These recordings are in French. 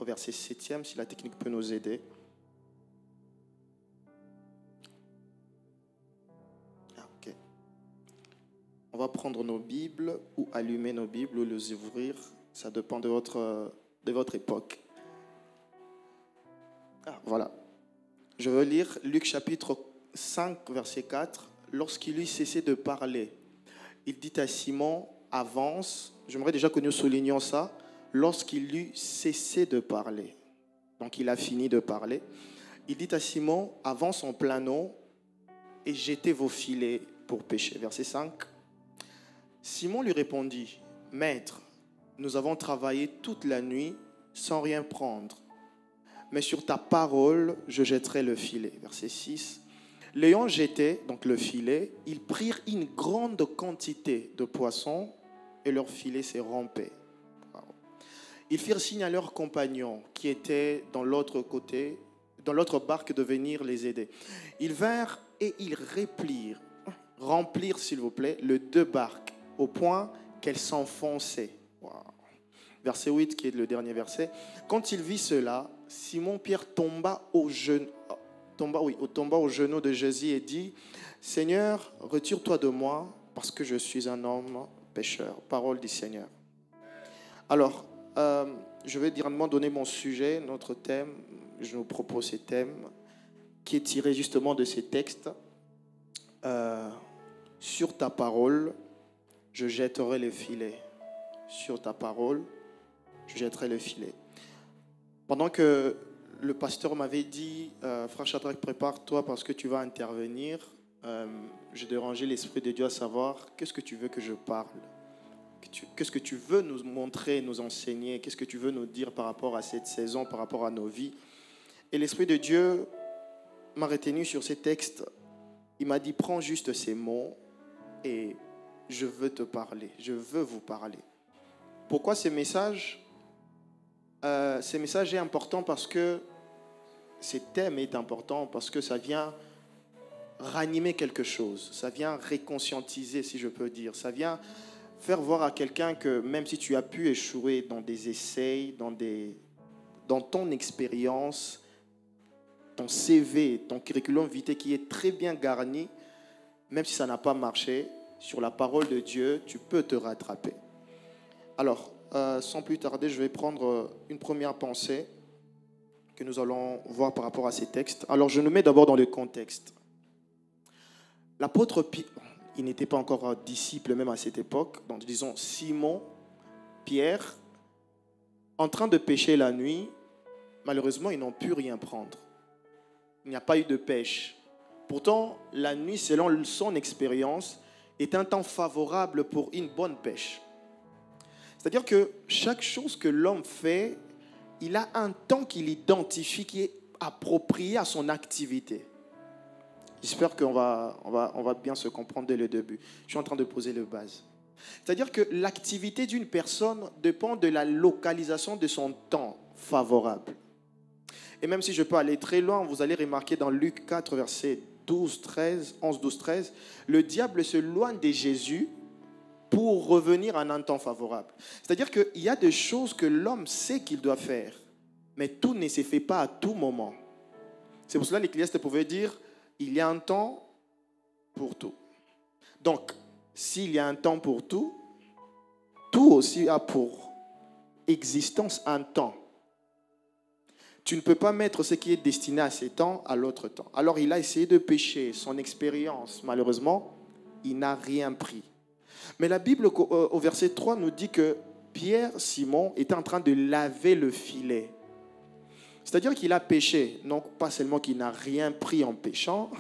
au verset 7e, si la technique peut nous aider. Ok. On va prendre nos Bibles ou allumer nos Bibles ou les ouvrir. Ça dépend de votre époque. Voilà. Je veux lire Luc chapitre 5, verset 4. Lorsqu'il eut cessé de parler, il dit à Simon, avance. J'aimerais déjà que nous soulignions ça. Lorsqu'il eut cessé de parler. Donc il a fini de parler. Il dit à Simon, avance en plein eau et jetez vos filets pour pêcher. Verset 5. Simon lui répondit, Maître, nous avons travaillé toute la nuit sans rien prendre. Mais sur ta parole, je jetterai le filet. Verset 6. L'ayant jeté, donc le filet, ils prirent une grande quantité de poissons et leur filet s'est rompé. Ils firent signe à leurs compagnons qui étaient dans l'autre côté, dans l'autre barque, de venir les aider. Ils vinrent et ils remplirent, s'il vous plaît, les deux barques au point qu'elles s'enfonçaient. Wow. Verset 8, qui est le dernier verset. Quand il vit cela, Simon-Pierre tomba au genou de Jésus et dit, Seigneur, retire-toi de moi parce que je suis un homme pécheur. Parole du Seigneur. Alors, je vais directement donner mon sujet, notre thème. Je vous propose ce thème qui est tiré justement de ces textes. Sur ta parole, je jetterai le filet. Sur ta parole, je jetterai le filet. Pendant que le pasteur m'avait dit, frère Shadrach, prépare-toi parce que tu vas intervenir, j'ai dérangé l'Esprit de Dieu à savoir, qu'est-ce que tu veux que je parle ? Qu'est-ce que tu veux nous montrer, nous enseigner? Qu'est-ce que tu veux nous dire par rapport à cette saison, par rapport à nos vies? Et l'Esprit de Dieu m'a retenu sur ces textes. Il m'a dit, prends juste ces mots et je veux te parler. Je veux vous parler. Pourquoi ces messages? Ce message est important parce que ce thème est important parce que ça vient ranimer quelque chose. Ça vient réconscientiser, si je peux dire. Ça vient faire voir à quelqu'un que même si tu as pu échouer dans des essais, dans ton expérience, ton CV, ton curriculum vitae qui est très bien garni, même si ça n'a pas marché, sur la parole de Dieu, tu peux te rattraper. Alors, sans plus tarder, je vais prendre une première pensée que nous allons voir par rapport à ces textes. Alors, je nous mets d'abord dans le contexte. L'apôtre Pierre, il n'était pas encore disciple même à cette époque, donc disons Simon, Pierre, en train de pêcher la nuit, malheureusement, ils n'ont pu rien prendre. Il n'y a pas eu de pêche. Pourtant, la nuit, selon son expérience, est un temps favorable pour une bonne pêche. C'est-à-dire que chaque chose que l'homme fait, il a un temps qu'il identifie qui est approprié à son activité. J'espère qu'on va bien se comprendre dès le début. Je suis en train de poser les bases. C'est-à-dire que l'activité d'une personne dépend de la localisation de son temps favorable. Et même si je peux aller très loin, vous allez remarquer dans Luc 4, versets 11, 12, 13, le diable se loigne de Jésus pour revenir en un temps favorable. C'est-à-dire qu'il y a des choses que l'homme sait qu'il doit faire, mais tout ne se fait pas à tout moment. C'est pour cela que l'Ecclésiaste pouvait dire, il y a un temps pour tout. Donc, s'il y a un temps pour tout, tout aussi a pour existence un temps. Tu ne peux pas mettre ce qui est destiné à ces temps à l'autre temps. Alors, il a essayé de pêcher son expérience. Malheureusement, il n'a rien pris. Mais la Bible, au verset 3, nous dit que Pierre, Simon, était en train de laver le filet. C'est-à-dire qu'il a pêché. Non pas seulement qu'il n'a rien pris en pêchant,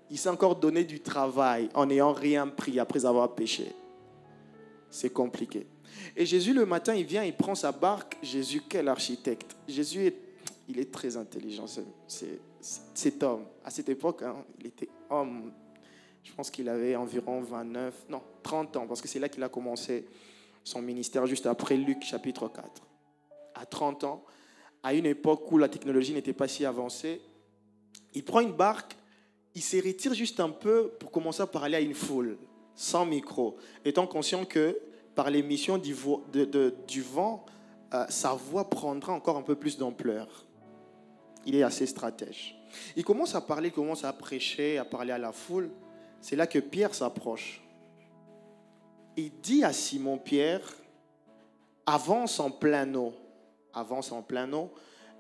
il s'est encore donné du travail en n'ayant rien pris après avoir pêché. C'est compliqué. Et Jésus, le matin, il vient, il prend sa barque. Jésus, quel architecte. Jésus, il est très intelligent, cet homme. À cette époque, il était homme. Je pense qu'il avait environ 30 ans, parce que c'est là qu'il a commencé son ministère, juste après Luc chapitre 4. À 30 ans, à une époque où la technologie n'était pas si avancée, il prend une barque, il se retire juste un peu pour commencer à parler à une foule, sans micro, étant conscient que par l'émission du vent, sa voix prendra encore un peu plus d'ampleur. Il est assez stratège. Il commence à parler, il commence à prêcher, à parler à la foule. C'est là que Pierre s'approche. Il dit à Simon-Pierre, avance en plein eau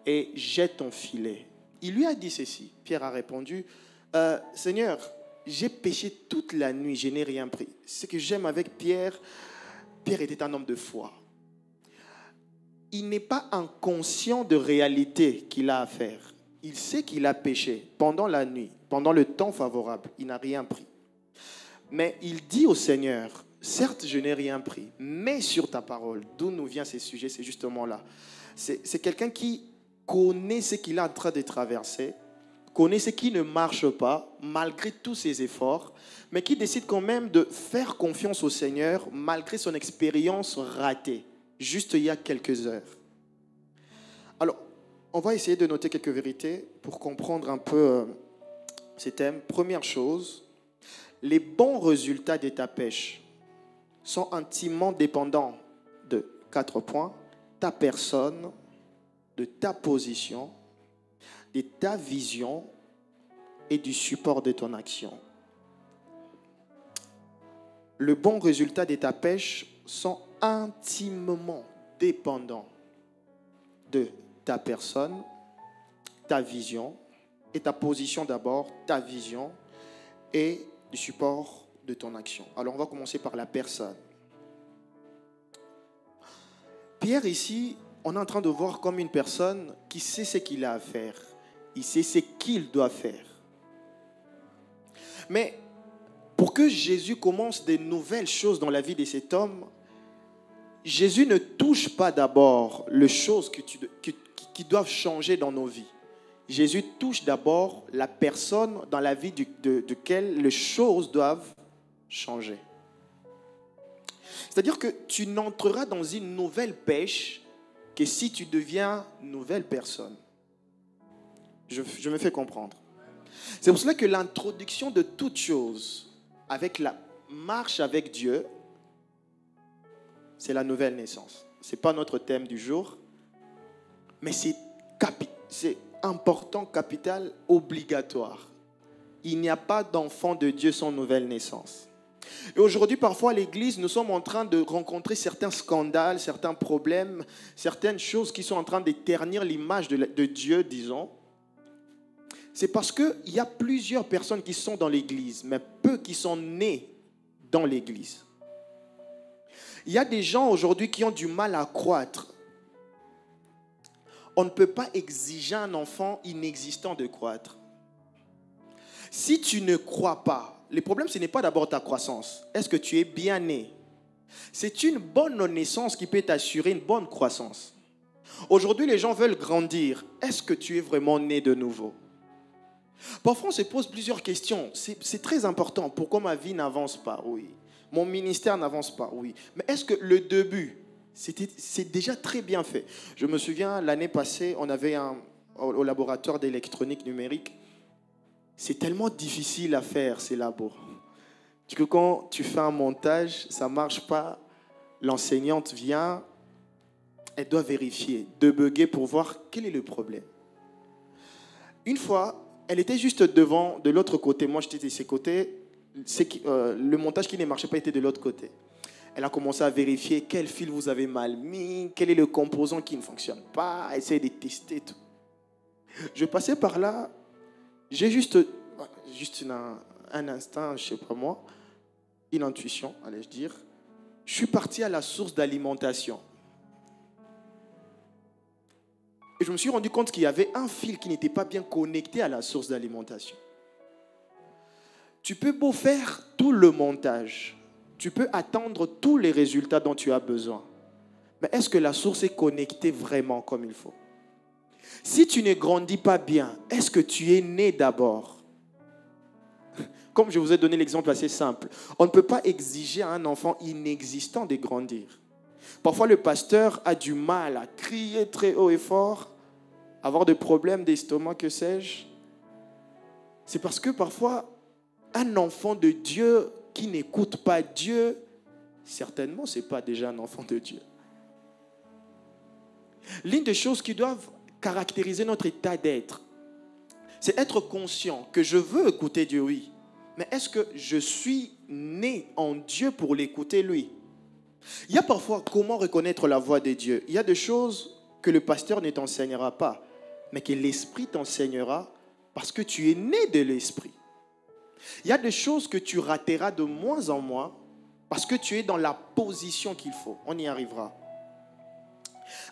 et jette ton filet. Il lui a dit ceci. Pierre a répondu, Seigneur, j'ai péché toute la nuit, je n'ai rien pris. Ce que j'aime avec Pierre, Pierre était un homme de foi. Il n'est pas inconscient de réalité qu'il a à faire. Il sait qu'il a péché pendant la nuit, pendant le temps favorable. Il n'a rien pris. Mais il dit au Seigneur, certes, je n'ai rien pris, mais sur ta parole, d'où nous vient ces sujets, c'est justement là. C'est quelqu'un qui connaît ce qu'il est en train de traverser, connaît ce qui ne marche pas, malgré tous ses efforts, mais qui décide quand même de faire confiance au Seigneur, malgré son expérience ratée, juste il y a quelques heures. Alors, on va essayer de noter quelques vérités pour comprendre un peu ces thèmes. Première chose, les bons résultats de ta pêche sont intimement dépendants de 4 points. Ta personne, de ta position, de ta vision et du support de ton action. Le bon résultat de ta pêche sont intimement dépendants de ta personne, ta vision et ta position d'abord, ta vision et du support de ton action. Alors on va commencer par la personne. Pierre ici, on est en train de voir comme une personne qui sait ce qu'il a à faire. Il sait ce qu'il doit faire. Mais pour que Jésus commence de nouvelles choses dans la vie de cet homme, Jésus ne touche pas d'abord les choses qui doivent changer dans nos vies. Jésus touche d'abord la personne dans la vie de laquelle les choses doivent changer. C'est-à-dire que tu n'entreras dans une nouvelle pêche que si tu deviens une nouvelle personne. Je me fais comprendre. C'est pour cela que l'introduction de toute chose avec la marche avec Dieu, c'est la nouvelle naissance. Ce n'est pas notre thème du jour, mais c'est important, capital, obligatoire. Il n'y a pas d'enfant de Dieu sans nouvelle naissance. Et aujourd'hui, parfois, à l'Église, nous sommes en train de rencontrer certains scandales, certains problèmes, certaines choses qui sont en train de ternir l'image de Dieu, disons. C'est parce qu'il y a plusieurs personnes qui sont dans l'Église, mais peu qui sont nés dans l'Église. Il y a des gens aujourd'hui qui ont du mal à croître. On ne peut pas exiger à un enfant inexistant de croître. Si tu ne crois pas, le problème, ce n'est pas d'abord ta croissance. Est-ce que tu es bien né? C'est une bonne naissance qui peut t'assurer une bonne croissance. Aujourd'hui, les gens veulent grandir. Est-ce que tu es vraiment né de nouveau? Parfois, on se pose plusieurs questions. C'est très important. Pourquoi ma vie n'avance pas? Oui. Mon ministère n'avance pas? Oui. Mais est-ce que le début, c'est déjà très bien fait? Je me souviens, l'année passée, on avait au laboratoire d'électronique numérique. C'est tellement difficile à faire, ces labos. Du coup, quand tu fais un montage, ça ne marche pas. L'enseignante vient, elle doit vérifier, débugger pour voir quel est le problème. Une fois, elle était juste devant, de l'autre côté. Moi, j'étais de ses côtés. Le montage qui ne marchait pas était de l'autre côté. Elle a commencé à vérifier quel fil vous avez mal mis, quel est le composant qui ne fonctionne pas, essayer de tester tout. Je passais par là. J'ai juste un instinct, je ne sais pas moi, une intuition, allais-je dire. Je suis parti à la source d'alimentation. Et je me suis rendu compte qu'il y avait un fil qui n'était pas bien connecté à la source d'alimentation. Tu peux beau faire tout le montage, tu peux attendre tous les résultats dont tu as besoin. Mais est-ce que la source est connectée vraiment comme il faut? Si tu ne grandis pas bien, est-ce que tu es né d'abord? Comme je vous ai donné l'exemple assez simple, on ne peut pas exiger à un enfant inexistant de grandir. Parfois, le pasteur a du mal à crier très haut et fort, avoir des problèmes d'estomac, que sais-je. C'est parce que parfois, un enfant de Dieu qui n'écoute pas Dieu, certainement, ce n'est pas déjà un enfant de Dieu. L'une des choses qui doivent caractériser notre état d'être, c'est être conscient que je veux écouter Dieu, oui. Mais est-ce que je suis né en Dieu pour l'écouter, lui? Il y a parfois comment reconnaître la voix de Dieu. Il y a des choses que le pasteur ne t'enseignera pas, mais que l'Esprit t'enseignera parce que tu es né de l'Esprit. Il y a des choses que tu rateras de moins en moins parce que tu es dans la position qu'il faut. On y arrivera.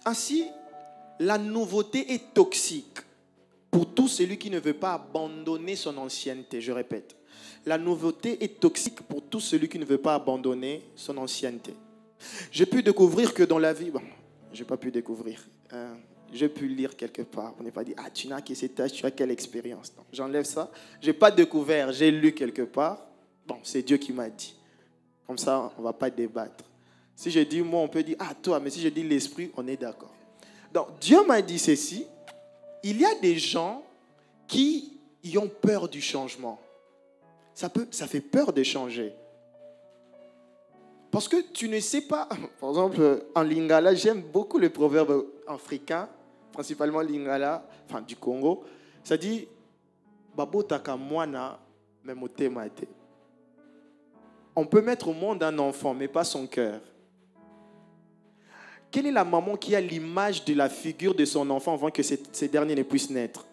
Ainsi, la nouveauté est toxique pour tout celui qui ne veut pas abandonner son ancienneté. Je répète, la nouveauté est toxique pour tout celui qui ne veut pas abandonner son ancienneté. J'ai pu découvrir que dans la vie, j'ai pas pu découvrir, j'ai pu lire quelque part, on n'est pas dit, tu n'as que cet âge, tu as quelle expérience. Non, j'enlève ça, j'ai pas découvert, j'ai lu quelque part, c'est Dieu qui m'a dit. Comme ça, on ne va pas débattre. Si je dis moi, on peut dire, toi, mais si je dis l'esprit, on est d'accord. Donc, Dieu m'a dit ceci, il y a des gens qui y ont peur du changement. Ça fait peur de changer. Parce que tu ne sais pas, par exemple, en Lingala, j'aime beaucoup les proverbes africains, principalement Lingala, du Congo. Ça dit, Babo taka mwana, memotema te. On peut mettre au monde un enfant, mais pas son cœur. Quelle est la maman qui a l'image de la figure de son enfant avant que ces derniers ne puissent naître?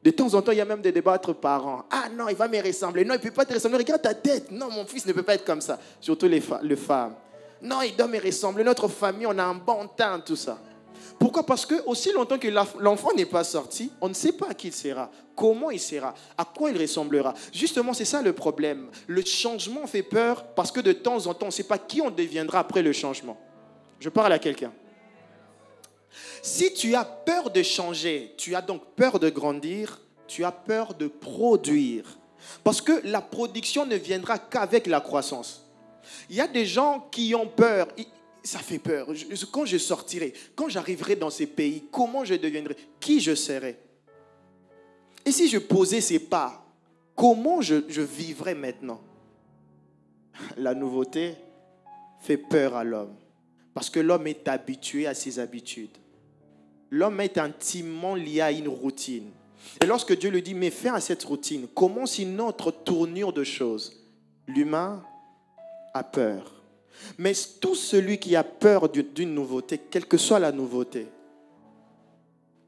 De temps en temps, il y a même des débats entre parents. Non, il va me ressembler. Non, il ne peut pas te ressembler. Regarde ta tête. Non, mon fils ne peut pas être comme ça. Surtout les femmes. Non, il doit me ressembler. Notre famille, on a un bon temps, tout ça. Pourquoi? Parce que aussi longtemps que l'enfant n'est pas sorti, on ne sait pas qui il sera, comment il sera, à quoi il ressemblera. Justement, c'est ça le problème. Le changement fait peur parce que de temps en temps, on ne sait pas qui on deviendra après le changement. Je parle à quelqu'un. Si tu as peur de changer, tu as donc peur de grandir, tu as peur de produire. Parce que la production ne viendra qu'avec la croissance. Il y a des gens qui ont peur. Ça fait peur. Quand je sortirai, quand j'arriverai dans ces pays, comment je deviendrai? Qui je serai? Et si je posais ces pas, comment je vivrai maintenant? La nouveauté fait peur à l'homme. Parce que l'homme est habitué à ses habitudes. L'homme est intimement lié à une routine. Et lorsque Dieu lui dit, mets fin à cette routine, commence une autre tournure de choses. L'humain a peur. Mais tout celui qui a peur d'une nouveauté, quelle que soit la nouveauté,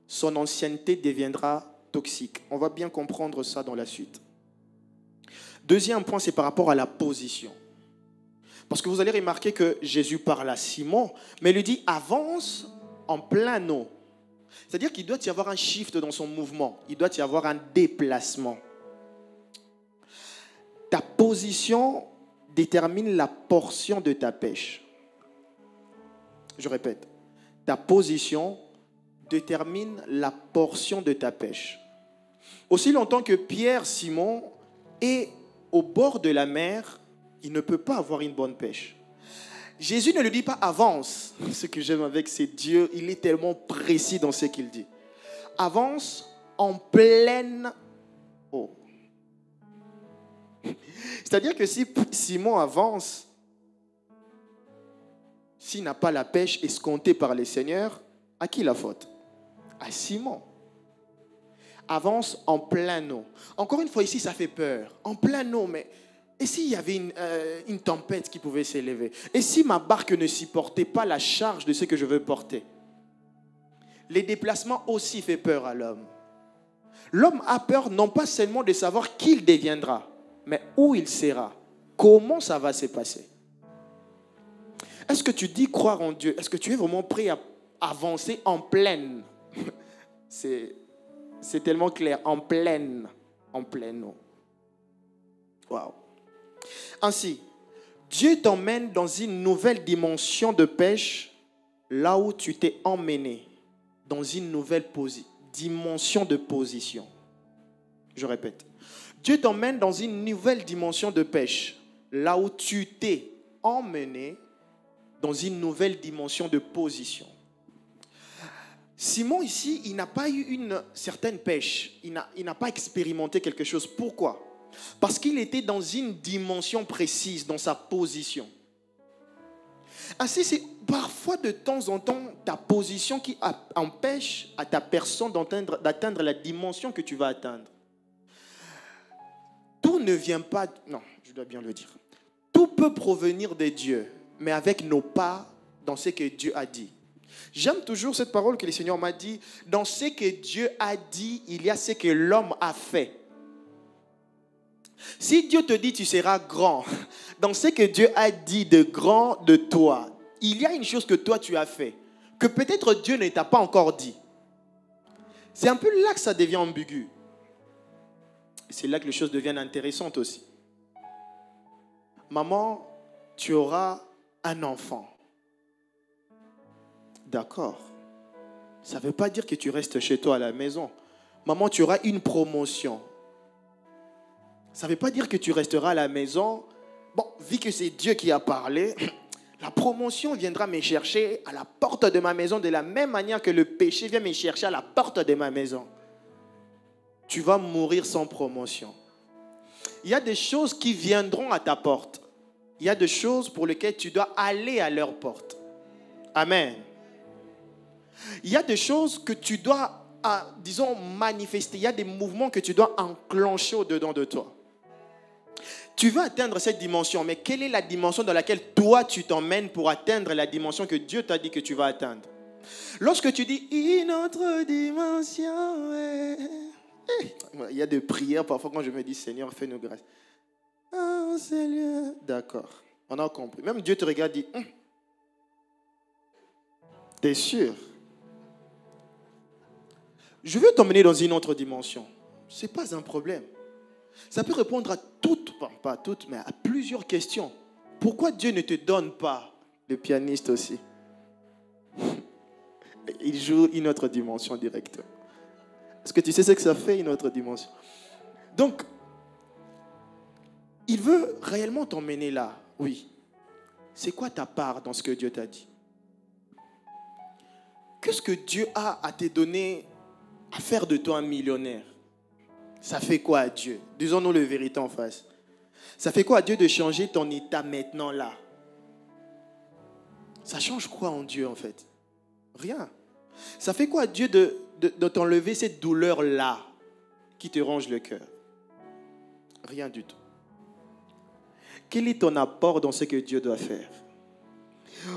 son ancienneté deviendra toxique. On va bien comprendre ça dans la suite. Deuxième point, c'est par rapport à la position. Parce que vous allez remarquer que Jésus parle à Simon, mais il lui dit, avance en plein eau. C'est-à-dire qu'il doit y avoir un shift dans son mouvement. Il doit y avoir un déplacement. Ta position détermine la portion de ta pêche. Je répète. Ta position détermine la portion de ta pêche. Aussi longtemps que Pierre, Simon, est au bord de la mer, il ne peut pas avoir une bonne pêche. Jésus ne lui dit pas avance. Ce que j'aime avec c'est Dieu, il est tellement précis dans ce qu'il dit. Avance en pleine eau. C'est-à-dire que si Simon avance, s'il n'a pas la pêche escomptée par les seigneurs, à qui la faute? À Simon. Avance en pleine eau. Encore une fois, ici, ça fait peur. En pleine eau, mais... Et s'il y avait une tempête qui pouvait s'élever? Et si ma barque ne supportait pas la charge de ce que je veux porter? Les déplacements aussi font peur à l'homme. L'homme a peur non pas seulement de savoir qui il deviendra, mais où il sera. Comment ça va se passer? Est-ce que tu dis croire en Dieu? Est-ce que tu es vraiment prêt à avancer en pleine? C'est tellement clair. En pleine eau. Waouh. Ainsi, Dieu t'emmène dans une nouvelle dimension de pêche, là où tu t'es emmené, dans une nouvelle dimension de position. Je répète. Dieu t'emmène dans une nouvelle dimension de pêche, là où tu t'es emmené, dans une nouvelle dimension de position. Simon ici, il n'a pas eu une certaine pêche. Il n'a pas expérimenté quelque chose. Pourquoi? Parce qu'il était dans une dimension précise, dans sa position. Ainsi, c'est parfois de temps en temps ta position qui empêche à ta personne d'atteindre la dimension que tu vas atteindre. Tout ne vient pas... Non, je dois bien le dire. Tout peut provenir de Dieu, mais avec nos pas dans ce que Dieu a dit. J'aime toujours cette parole que le Seigneur m'a dit. Dans ce que Dieu a dit, il y a ce que l'homme a fait. Si Dieu te dit tu seras grand, dans ce que Dieu a dit de grand de toi, il y a une chose que toi tu as fait, que peut-être Dieu ne t'a pas encore dit. C'est un peu là que ça devient ambigu. C'est là que les choses deviennent intéressantes aussi. Maman, tu auras un enfant. D'accord. Ça ne veut pas dire que tu restes chez toi à la maison. Maman, tu auras une promotion. Ça ne veut pas dire que tu resteras à la maison. Bon, vu que c'est Dieu qui a parlé, la promotion viendra me chercher à la porte de ma maison de la même manière que le péché vient me chercher à la porte de ma maison. Tu vas mourir sans promotion. Il y a des choses qui viendront à ta porte. Il y a des choses pour lesquelles tu dois aller à leur porte. Amen. Il y a des choses que tu dois, disons, manifester. Il y a des mouvements que tu dois enclencher au-dedans de toi. Tu veux atteindre cette dimension, mais quelle est la dimension dans laquelle toi tu t'emmènes pour atteindre la dimension que Dieu t'a dit que tu vas atteindre? Lorsque tu dis une autre dimension, il y a des prières parfois quand je me dis Seigneur, fais-nous grâce. Oh Seigneur, d'accord, on a compris. Même Dieu te regarde et dit, t'es sûr? Je veux t'emmener dans une autre dimension. Ce n'est pas un problème. Ça peut répondre à toutes, pas à toutes, mais à plusieurs questions. Pourquoi Dieu ne te donne pas, le pianiste aussi? Il joue une autre dimension directement. Est-ce que tu sais ce que ça fait, une autre dimension? Donc, il veut réellement t'emmener là, oui. C'est quoi ta part dans ce que Dieu t'a dit? Qu'est-ce que Dieu a à te donner à faire de toi un millionnaire? Ça fait quoi à Dieu? Disons-nous le vérité en face. Ça fait quoi à Dieu de changer ton état maintenant là? Ça change quoi en Dieu en fait? Rien. Ça fait quoi à Dieu de t'enlever cette douleur là qui te ronge le cœur? Rien du tout. Quel est ton apport dans ce que Dieu doit faire?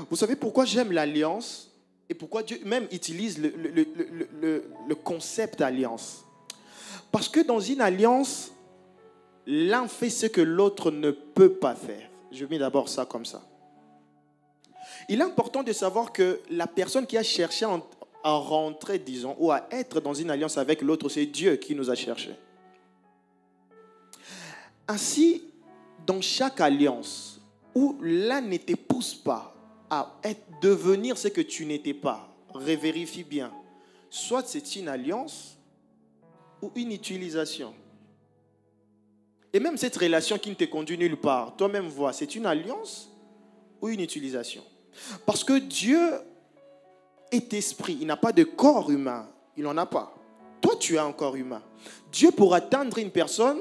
Vous savez pourquoi j'aime l'alliance et pourquoi Dieu même utilise le concept alliance? Parce que dans une alliance, l'un fait ce que l'autre ne peut pas faire. Je mets d'abord ça comme ça. Il est important de savoir que la personne qui a cherché à rentrer, disons, ou à être dans une alliance avec l'autre, c'est Dieu qui nous a cherchés. Ainsi, dans chaque alliance où l'un ne te pousse pas à devenir ce que tu n'étais pas, revérifie bien. Soit c'est une alliance ou une utilisation. Et même cette relation qui ne te conduit nulle part, toi-même vois, c'est une alliance ou une utilisation. Parce que Dieu est esprit, il n'a pas de corps humain, il n'en a pas. Toi, tu as un corps humain. Dieu, pour atteindre une personne,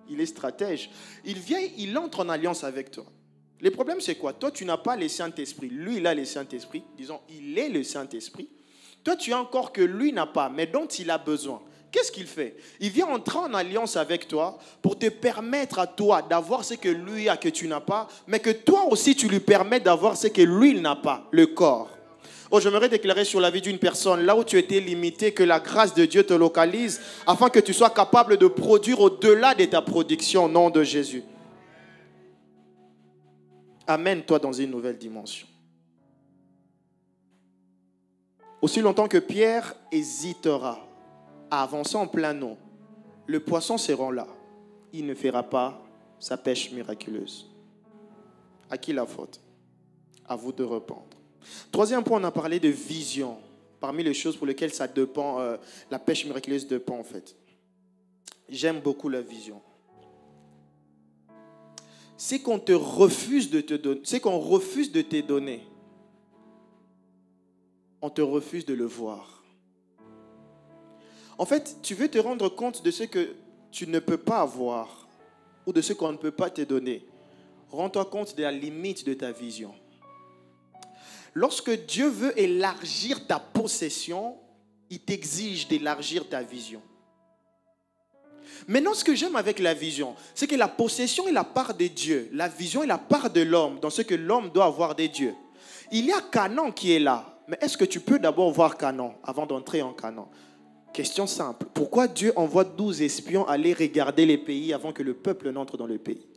il est stratège. Il vient, il entre en alliance avec toi. Le problème, c'est quoi? Toi, tu n'as pas le Saint-Esprit. Lui, il a le Saint-Esprit. Disons, il est le Saint-Esprit. Toi, tu as un corps que lui n'a pas, mais dont il a besoin. Qu'est-ce qu'il fait? Il vient entrer en alliance avec toi pour te permettre à toi d'avoir ce que lui a que tu n'as pas, mais que toi aussi tu lui permets d'avoir ce que lui il n'a pas, le corps. Oh, j'aimerais déclarer sur la vie d'une personne, là où tu étais limité, que la grâce de Dieu te localise afin que tu sois capable de produire au-delà de ta production au nom de Jésus. Amène-toi dans une nouvelle dimension. Aussi longtemps que Pierre hésitera à avancer en plein eau, le poisson sera là. Il ne fera pas sa pêche miraculeuse. À qui la faute? À vous de répondre. Troisième point, on a parlé de vision. Parmi les choses pour lesquelles ça dépend, la pêche miraculeuse dépend en fait. J'aime beaucoup la vision. C'est qu'on te refuse de te donner, c'est qu'on refuse de te donner. On te refuse de le voir. En fait, tu veux te rendre compte de ce que tu ne peux pas avoir ou de ce qu'on ne peut pas te donner. Rends-toi compte de la limite de ta vision. Lorsque Dieu veut élargir ta possession, il t'exige d'élargir ta vision. Maintenant, ce que j'aime avec la vision, c'est que la possession est la part de Dieu. La vision est la part de l'homme, dans ce que l'homme doit avoir de Dieu. Il y a Canaan qui est là. Mais est-ce que tu peux d'abord voir Canaan avant d'entrer en Canaan? Question simple. Pourquoi Dieu envoie 12 espions aller regarder les pays avant que le peuple n'entre dans le pays?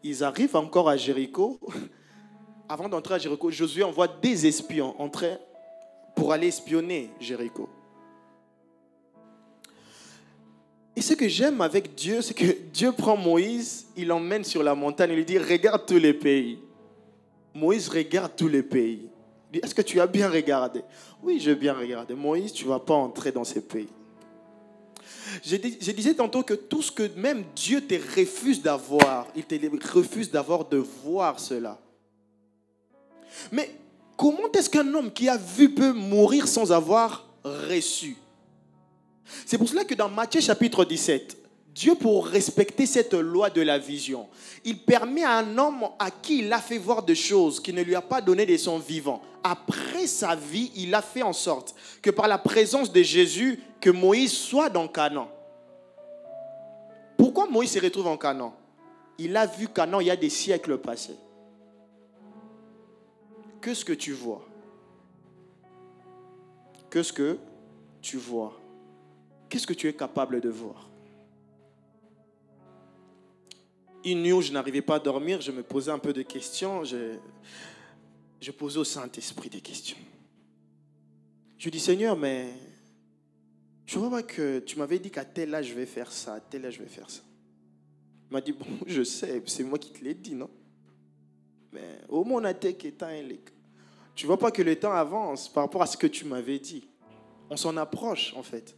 Ils arrivent encore à Jéricho. Avant d'entrer à Jéricho, Josué envoie des espions entrer pour aller espionner Jéricho. Et ce que j'aime avec Dieu, c'est que Dieu prend Moïse, il l'emmène sur la montagne, il lui dit, regarde tous les pays. Moïse regarde tous les pays. Il dit, est-ce que tu as bien regardé? Oui, j'ai bien regardé. Moïse, tu ne vas pas entrer dans ces pays. Je disais tantôt que tout ce que même Dieu te refuse d'avoir, il te refuse d'avoir de voir cela. Mais comment est-ce qu'un homme qui a vu peut mourir sans avoir reçu? C'est pour cela que dans Matthieu chapitre 17, Dieu, pour respecter cette loi de la vision, il permet à un homme à qui il a fait voir des choses qu'il ne lui a pas donné de son vivant. Après sa vie, il a fait en sorte que par la présence de Jésus, que Moïse soit dans Canaan. Pourquoi Moïse se retrouve en Canaan? Il a vu Canaan il y a des siècles passés. Qu'est-ce que tu vois? Qu'est-ce que tu vois? Qu'est-ce que tu es capable de voir? Une nuit où je n'arrivais pas à dormir, je me posais un peu de questions. Je posais au Saint-Esprit des questions. Je dis, Seigneur, mais je vois que tu m'avais dit qu'à tel âge je vais faire ça, à tel âge je vais faire ça. Il m'a dit, bon, je sais, c'est moi qui te l'ai dit, non? Mais au moins on a été qu'étant tu ne vois pas que le temps avance par rapport à ce que tu m'avais dit. On s'en approche, en fait.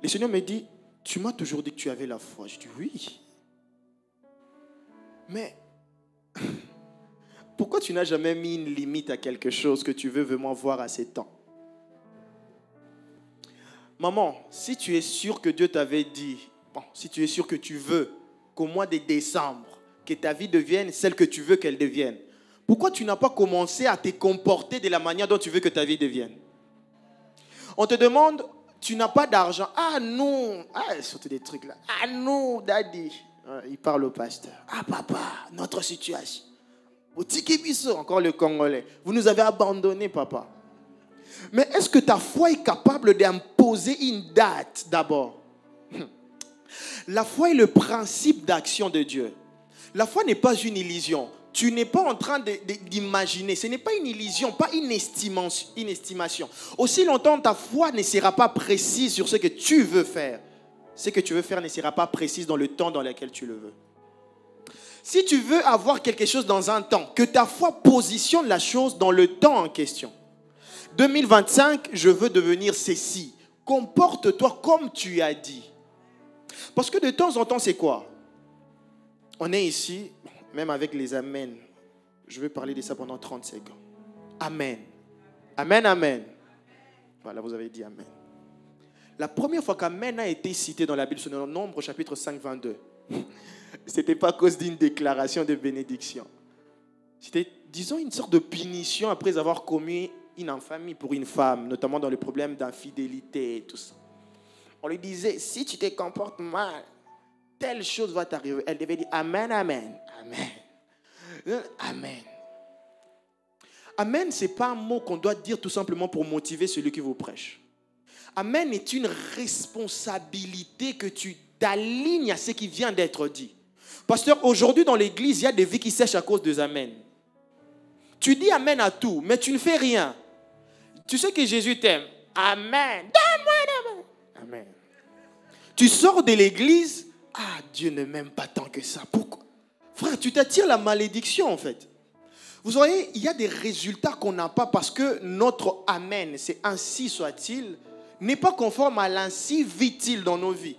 Le Seigneur me dit, tu m'as toujours dit que tu avais la foi. Je dis oui. Mais pourquoi tu n'as jamais mis une limite à quelque chose que tu veux vraiment voir à ces temps? Maman, si tu es sûr que Dieu t'avait dit, bon, si tu es sûr que tu veux qu'au mois de décembre, que ta vie devienne celle que tu veux qu'elle devienne, pourquoi tu n'as pas commencé à te comporter de la manière dont tu veux que ta vie devienne? On te demande, tu n'as pas d'argent. Ah non, surtout des trucs là. Ah non, daddy. Il parle au pasteur. Ah papa, notre situation. Encore le Congolais. Vous nous avez abandonnés, papa. Mais est-ce que ta foi est capable d'imposer une date d'abord? La foi est le principe d'action de Dieu. La foi n'est pas une illusion. Tu n'es pas en train d'imaginer. Ce n'est pas une illusion, pas une estimation. Aussi longtemps, ta foi ne sera pas précise sur ce que tu veux faire. Ce que tu veux faire ne sera pas précise dans le temps dans lequel tu le veux. Si tu veux avoir quelque chose dans un temps, que ta foi positionne la chose dans le temps en question. 2025, je veux devenir ceci. Comporte-toi comme tu as dit. Parce que de temps en temps, c'est quoi? On est ici, même avec les amens. Je vais parler de ça pendant 30 secondes. Amen. Amen, amen. Voilà, vous avez dit amen. La première fois qu'amen a été cité dans la Bible, c'est dans Nombre chapitre 5, 22. Ce n'était pas à cause d'une déclaration de bénédiction. C'était, disons, une sorte de punition après avoir commis une infamie pour une femme, notamment dans le problème d'infidélité et tout ça. On lui disait, si tu te comportes mal, telle chose va t'arriver. Elle devait dire amen, amen, amen. Amen. Amen, ce n'est pas un mot qu'on doit dire tout simplement pour motiver celui qui vous prêche. Amen est une responsabilité que tu t'alignes à ce qui vient d'être dit. Pasteur, aujourd'hui dans l'église, il y a des vies qui sèchent à cause des amen. Tu dis amen à tout, mais tu ne fais rien. Tu sais que Jésus t'aime. Amen. Donne-moi l'amen. Amen. Tu sors de l'église. Ah, Dieu ne m'aime pas tant que ça. Pourquoi? Frère, tu t'attires la malédiction en fait. Vous voyez, il y a des résultats qu'on n'a pas parce que notre amen, c'est ainsi soit-il, n'est pas conforme à l'ainsi vit-il dans nos vies.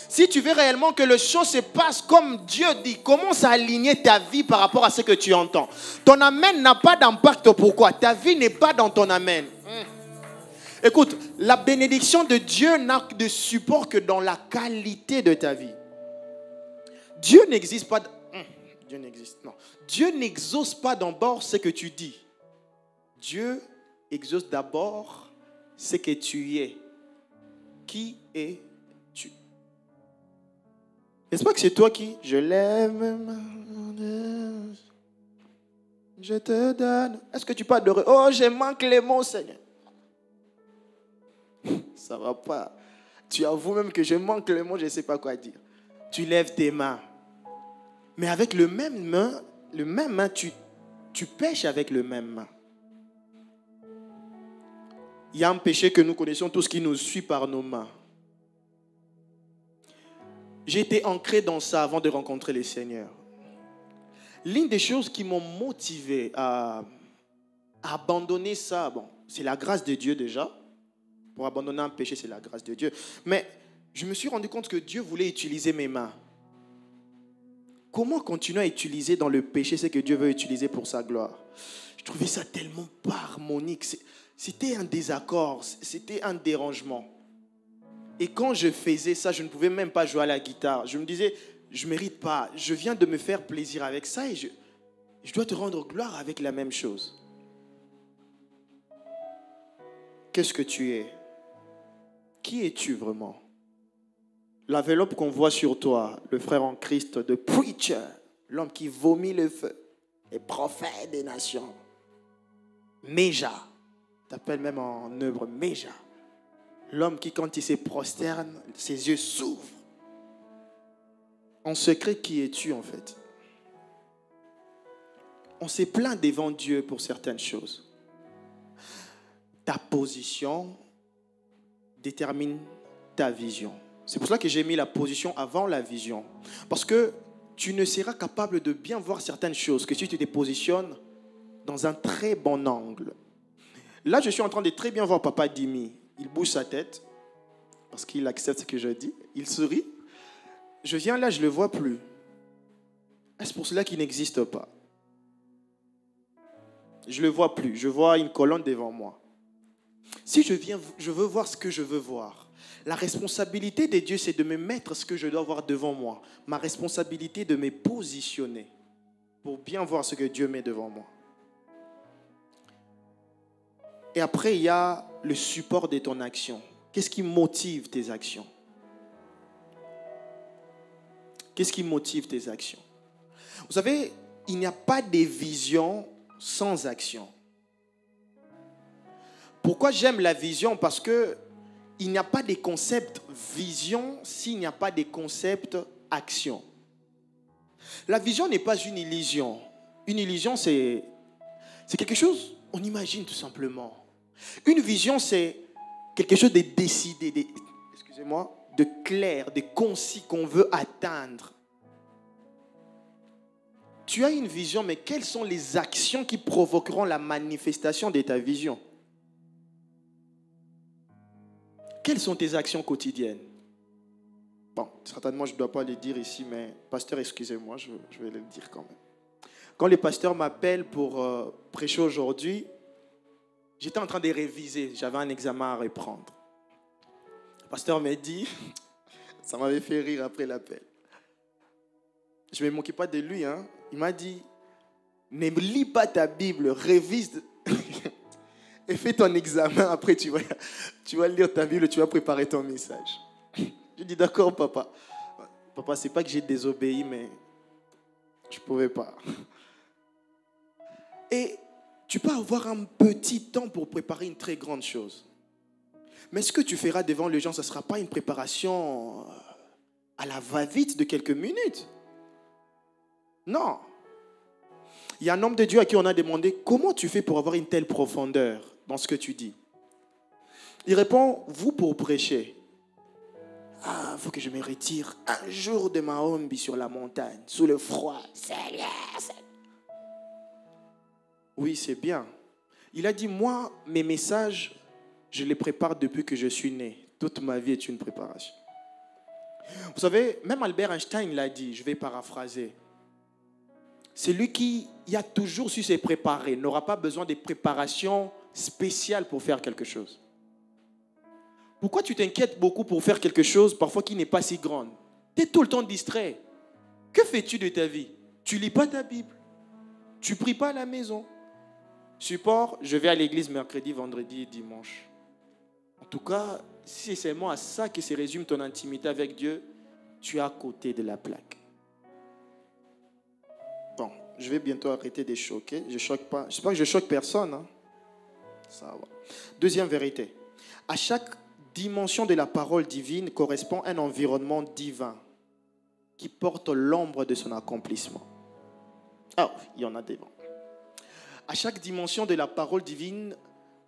Si tu veux réellement que les choses se passent comme Dieu dit, commence à aligner ta vie par rapport à ce que tu entends. Ton amen n'a pas d'impact. Pourquoi? Ta vie n'est pas dans ton amen. Écoute, la bénédiction de Dieu n'a de support que dans la qualité de ta vie. Dieu n'existe pas. Dieu n'existe. Non. Dieu n'exauce pas d'abord ce que tu dis. Dieu exauce d'abord ce que tu es. Qui es-tu? N'est-ce pas que c'est toi qui... Je l'aime, je te donne. Est-ce que tu peux adorer? Oh, je manque les mots, Seigneur. Ça va pas. Tu avoues même que je manque les mots, je ne sais pas quoi dire. Tu lèves tes mains. Mais avec le même main, tu pêches avec le même main. Il y a un péché que nous connaissons tous qui nous suit par nos mains. J'ai été ancré dans ça avant de rencontrer le Seigneur. L'une des choses qui m'ont motivé à abandonner ça, bon, c'est la grâce de Dieu déjà. Pour abandonner un péché, c'est la grâce de Dieu. Mais je me suis rendu compte que Dieu voulait utiliser mes mains. Comment continuer à utiliser dans le péché ce que Dieu veut utiliser pour sa gloire? Je trouvais ça tellement pas harmonique. C'était un désaccord, c'était un dérangement. Et quand je faisais ça, je ne pouvais même pas jouer à la guitare. Je me disais, je ne mérite pas. Je viens de me faire plaisir avec ça et je dois te rendre gloire avec la même chose. Qu'est-ce que tu es? Qui es-tu vraiment? L'enveloppe qu'on voit sur toi, le frère en Christ de preacher, l'homme qui vomit le feu, et prophète des nations. Méja, t'appelles même en œuvre Méja. L'homme qui, quand il se prosterne, ses yeux s'ouvrent. En secret, qui es-tu en fait? On s'est plaint devant Dieu pour certaines choses. Ta position détermine ta vision. C'est pour cela que j'ai mis la position avant la vision. Parce que tu ne seras capable de bien voir certaines choses que si tu te positionnes dans un très bon angle. Là, je suis en train de très bien voir Papa Dimi. Il bouge sa tête parce qu'il accepte ce que je dis. Il sourit. Je viens là, je ne le vois plus. Est-ce pour cela qu'il n'existe pas? Je ne le vois plus. Je vois une colonne devant moi. Si je veux voir ce que je veux voir. La responsabilité de Dieu, c'est de me mettre ce que je dois voir devant moi. Ma responsabilité est de me positionner pour bien voir ce que Dieu met devant moi. Et après, il y a le support de ton action. Qu'est-ce qui motive tes actions? Qu'est-ce qui motive tes actions? Vous savez, il n'y a pas de vision sans action. Pourquoi j'aime la vision? Parce que il n'y a pas de concept vision s'il n'y a pas de concept action. La vision n'est pas une illusion. Une illusion, c'est quelque chose, on imagine tout simplement. Une vision, c'est quelque chose de décidé, de clair, de concis qu'on veut atteindre. Tu as une vision, mais quelles sont les actions qui provoqueront la manifestation de ta vision? Quelles sont tes actions quotidiennes? Bon, certainement, je ne dois pas le dire ici, mais pasteur, excusez-moi, je vais le dire quand même. Quand le pasteur m'appelle pour prêcher aujourd'hui, j'étais en train de réviser. J'avais un examen à reprendre. Le pasteur m'a dit, ça m'avait fait rire après l'appel. Je ne me moquais pas de lui. Hein. Il m'a dit, ne lis pas ta Bible, révise et fais ton examen. Après, tu vas lire ta Bible, tu vas préparer ton message. Je dis, d'accord, papa. Papa, ce n'est pas que j'ai désobéi, mais je ne pouvais pas. Et tu peux avoir un petit temps pour préparer une très grande chose. Mais ce que tu feras devant les gens, ce ne sera pas une préparation à la va-vite de quelques minutes. Non. Il y a un homme de Dieu à qui on a demandé, comment tu fais pour avoir une telle profondeur dans ce que tu dis? Il répond, vous pour prêcher. Ah, il faut que je me retire un jour de ma hombi sur la montagne, sous le froid. Seigneur. Oui, c'est bien. Il a dit, moi, mes messages, je les prépare depuis que je suis né. Toute ma vie est une préparation. Vous savez, même Albert Einstein l'a dit, je vais paraphraser. Celui qui a toujours su se préparer n'aura pas besoin de préparation spéciale pour faire quelque chose. Pourquoi tu t'inquiètes beaucoup pour faire quelque chose, parfois qui n'est pas si grande? Tu es tout le temps distrait. Que fais-tu de ta vie? Tu lis pas ta Bible. Tu pries pas à la maison. Support, je vais à l'église mercredi, vendredi et dimanche. En tout cas, si c'est seulement à ça que se résume ton intimité avec Dieu, tu es à côté de la plaque. Bon, je vais bientôt arrêter de choquer. Je choque pas. J'espère que je choque personne. Hein. Ça va. Deuxième vérité. À chaque dimension de la parole divine correspond un environnement divin qui porte l'ombre de son accomplissement. Ah, il y en a devant. À chaque dimension de la parole divine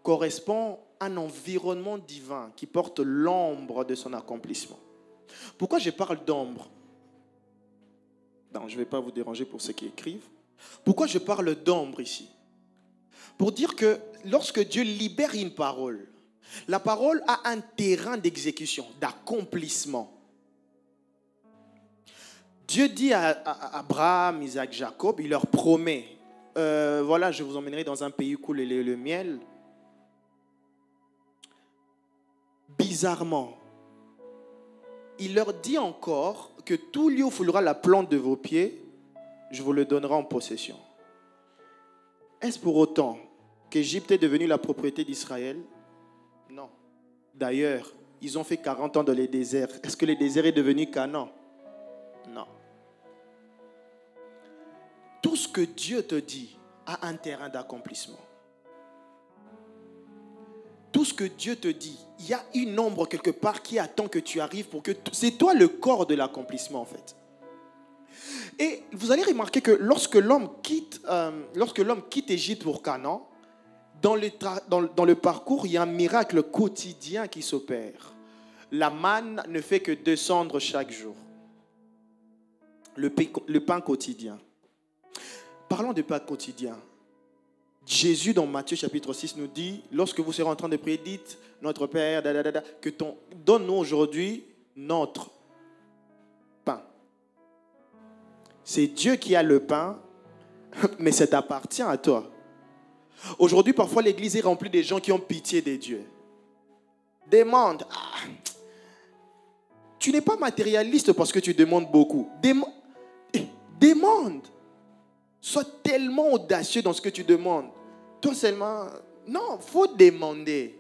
correspond un environnement divin qui porte l'ombre de son accomplissement. Pourquoi je parle d'ombre? Non, je ne vais pas vous déranger pour ceux qui écrivent. Pourquoi je parle d'ombre ici? Pour dire que lorsque Dieu libère une parole, la parole a un terrain d'exécution, d'accomplissement. Dieu dit à Abraham, Isaac, Jacob, il leur promet, voilà, je vous emmènerai dans un pays où coule le lait et le miel. Bizarrement, il leur dit encore que tout lieu où foulera la plante de vos pieds, je vous le donnerai en possession. Est-ce pour autant qu'Égypte est devenue la propriété d'Israël? Non. D'ailleurs, ils ont fait 40 ans dans les déserts. Est-ce que le désert est devenu Canaan? Non. Tout ce que Dieu te dit a un terrain d'accomplissement. Tout ce que Dieu te dit, il y a une ombre quelque part qui attend que tu arrives pour que... C'est toi le corps de l'accomplissement en fait. Et vous allez remarquer que lorsque l'homme quitte Égypte pour Canaan, dans le parcours, il y a un miracle quotidien qui s'opère. La manne ne fait que descendre chaque jour. Le pain quotidien. Parlons de pain quotidien. Jésus, dans Matthieu chapitre 6, nous dit, lorsque vous serez en train de prier, dites, notre Père, donne-nous aujourd'hui notre pain. C'est Dieu qui a le pain, mais ça t'appartient à toi. Aujourd'hui, parfois, l'église est remplie de gens qui ont pitié de Dieu. Demande. Tu n'es pas matérialiste parce que tu demandes beaucoup. Demande. Sois tellement audacieux dans ce que tu demandes. Toi seulement... Non, il faut demander.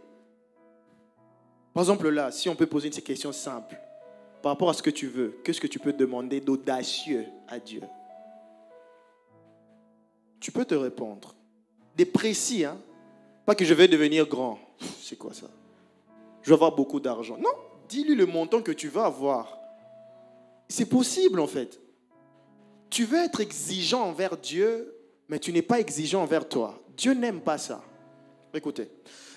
Par exemple là, si on peut poser une question simple. Par rapport à ce que tu veux, qu'est-ce que tu peux demander d'audacieux à Dieu? Tu peux te répondre. Des précis, hein? Pas que je vais devenir grand. C'est quoi ça? Je vais avoir beaucoup d'argent. Non, dis-lui le montant que tu vas avoir. C'est possible en fait. Tu veux être exigeant envers Dieu, mais tu n'es pas exigeant envers toi. Dieu n'aime pas ça. Écoutez,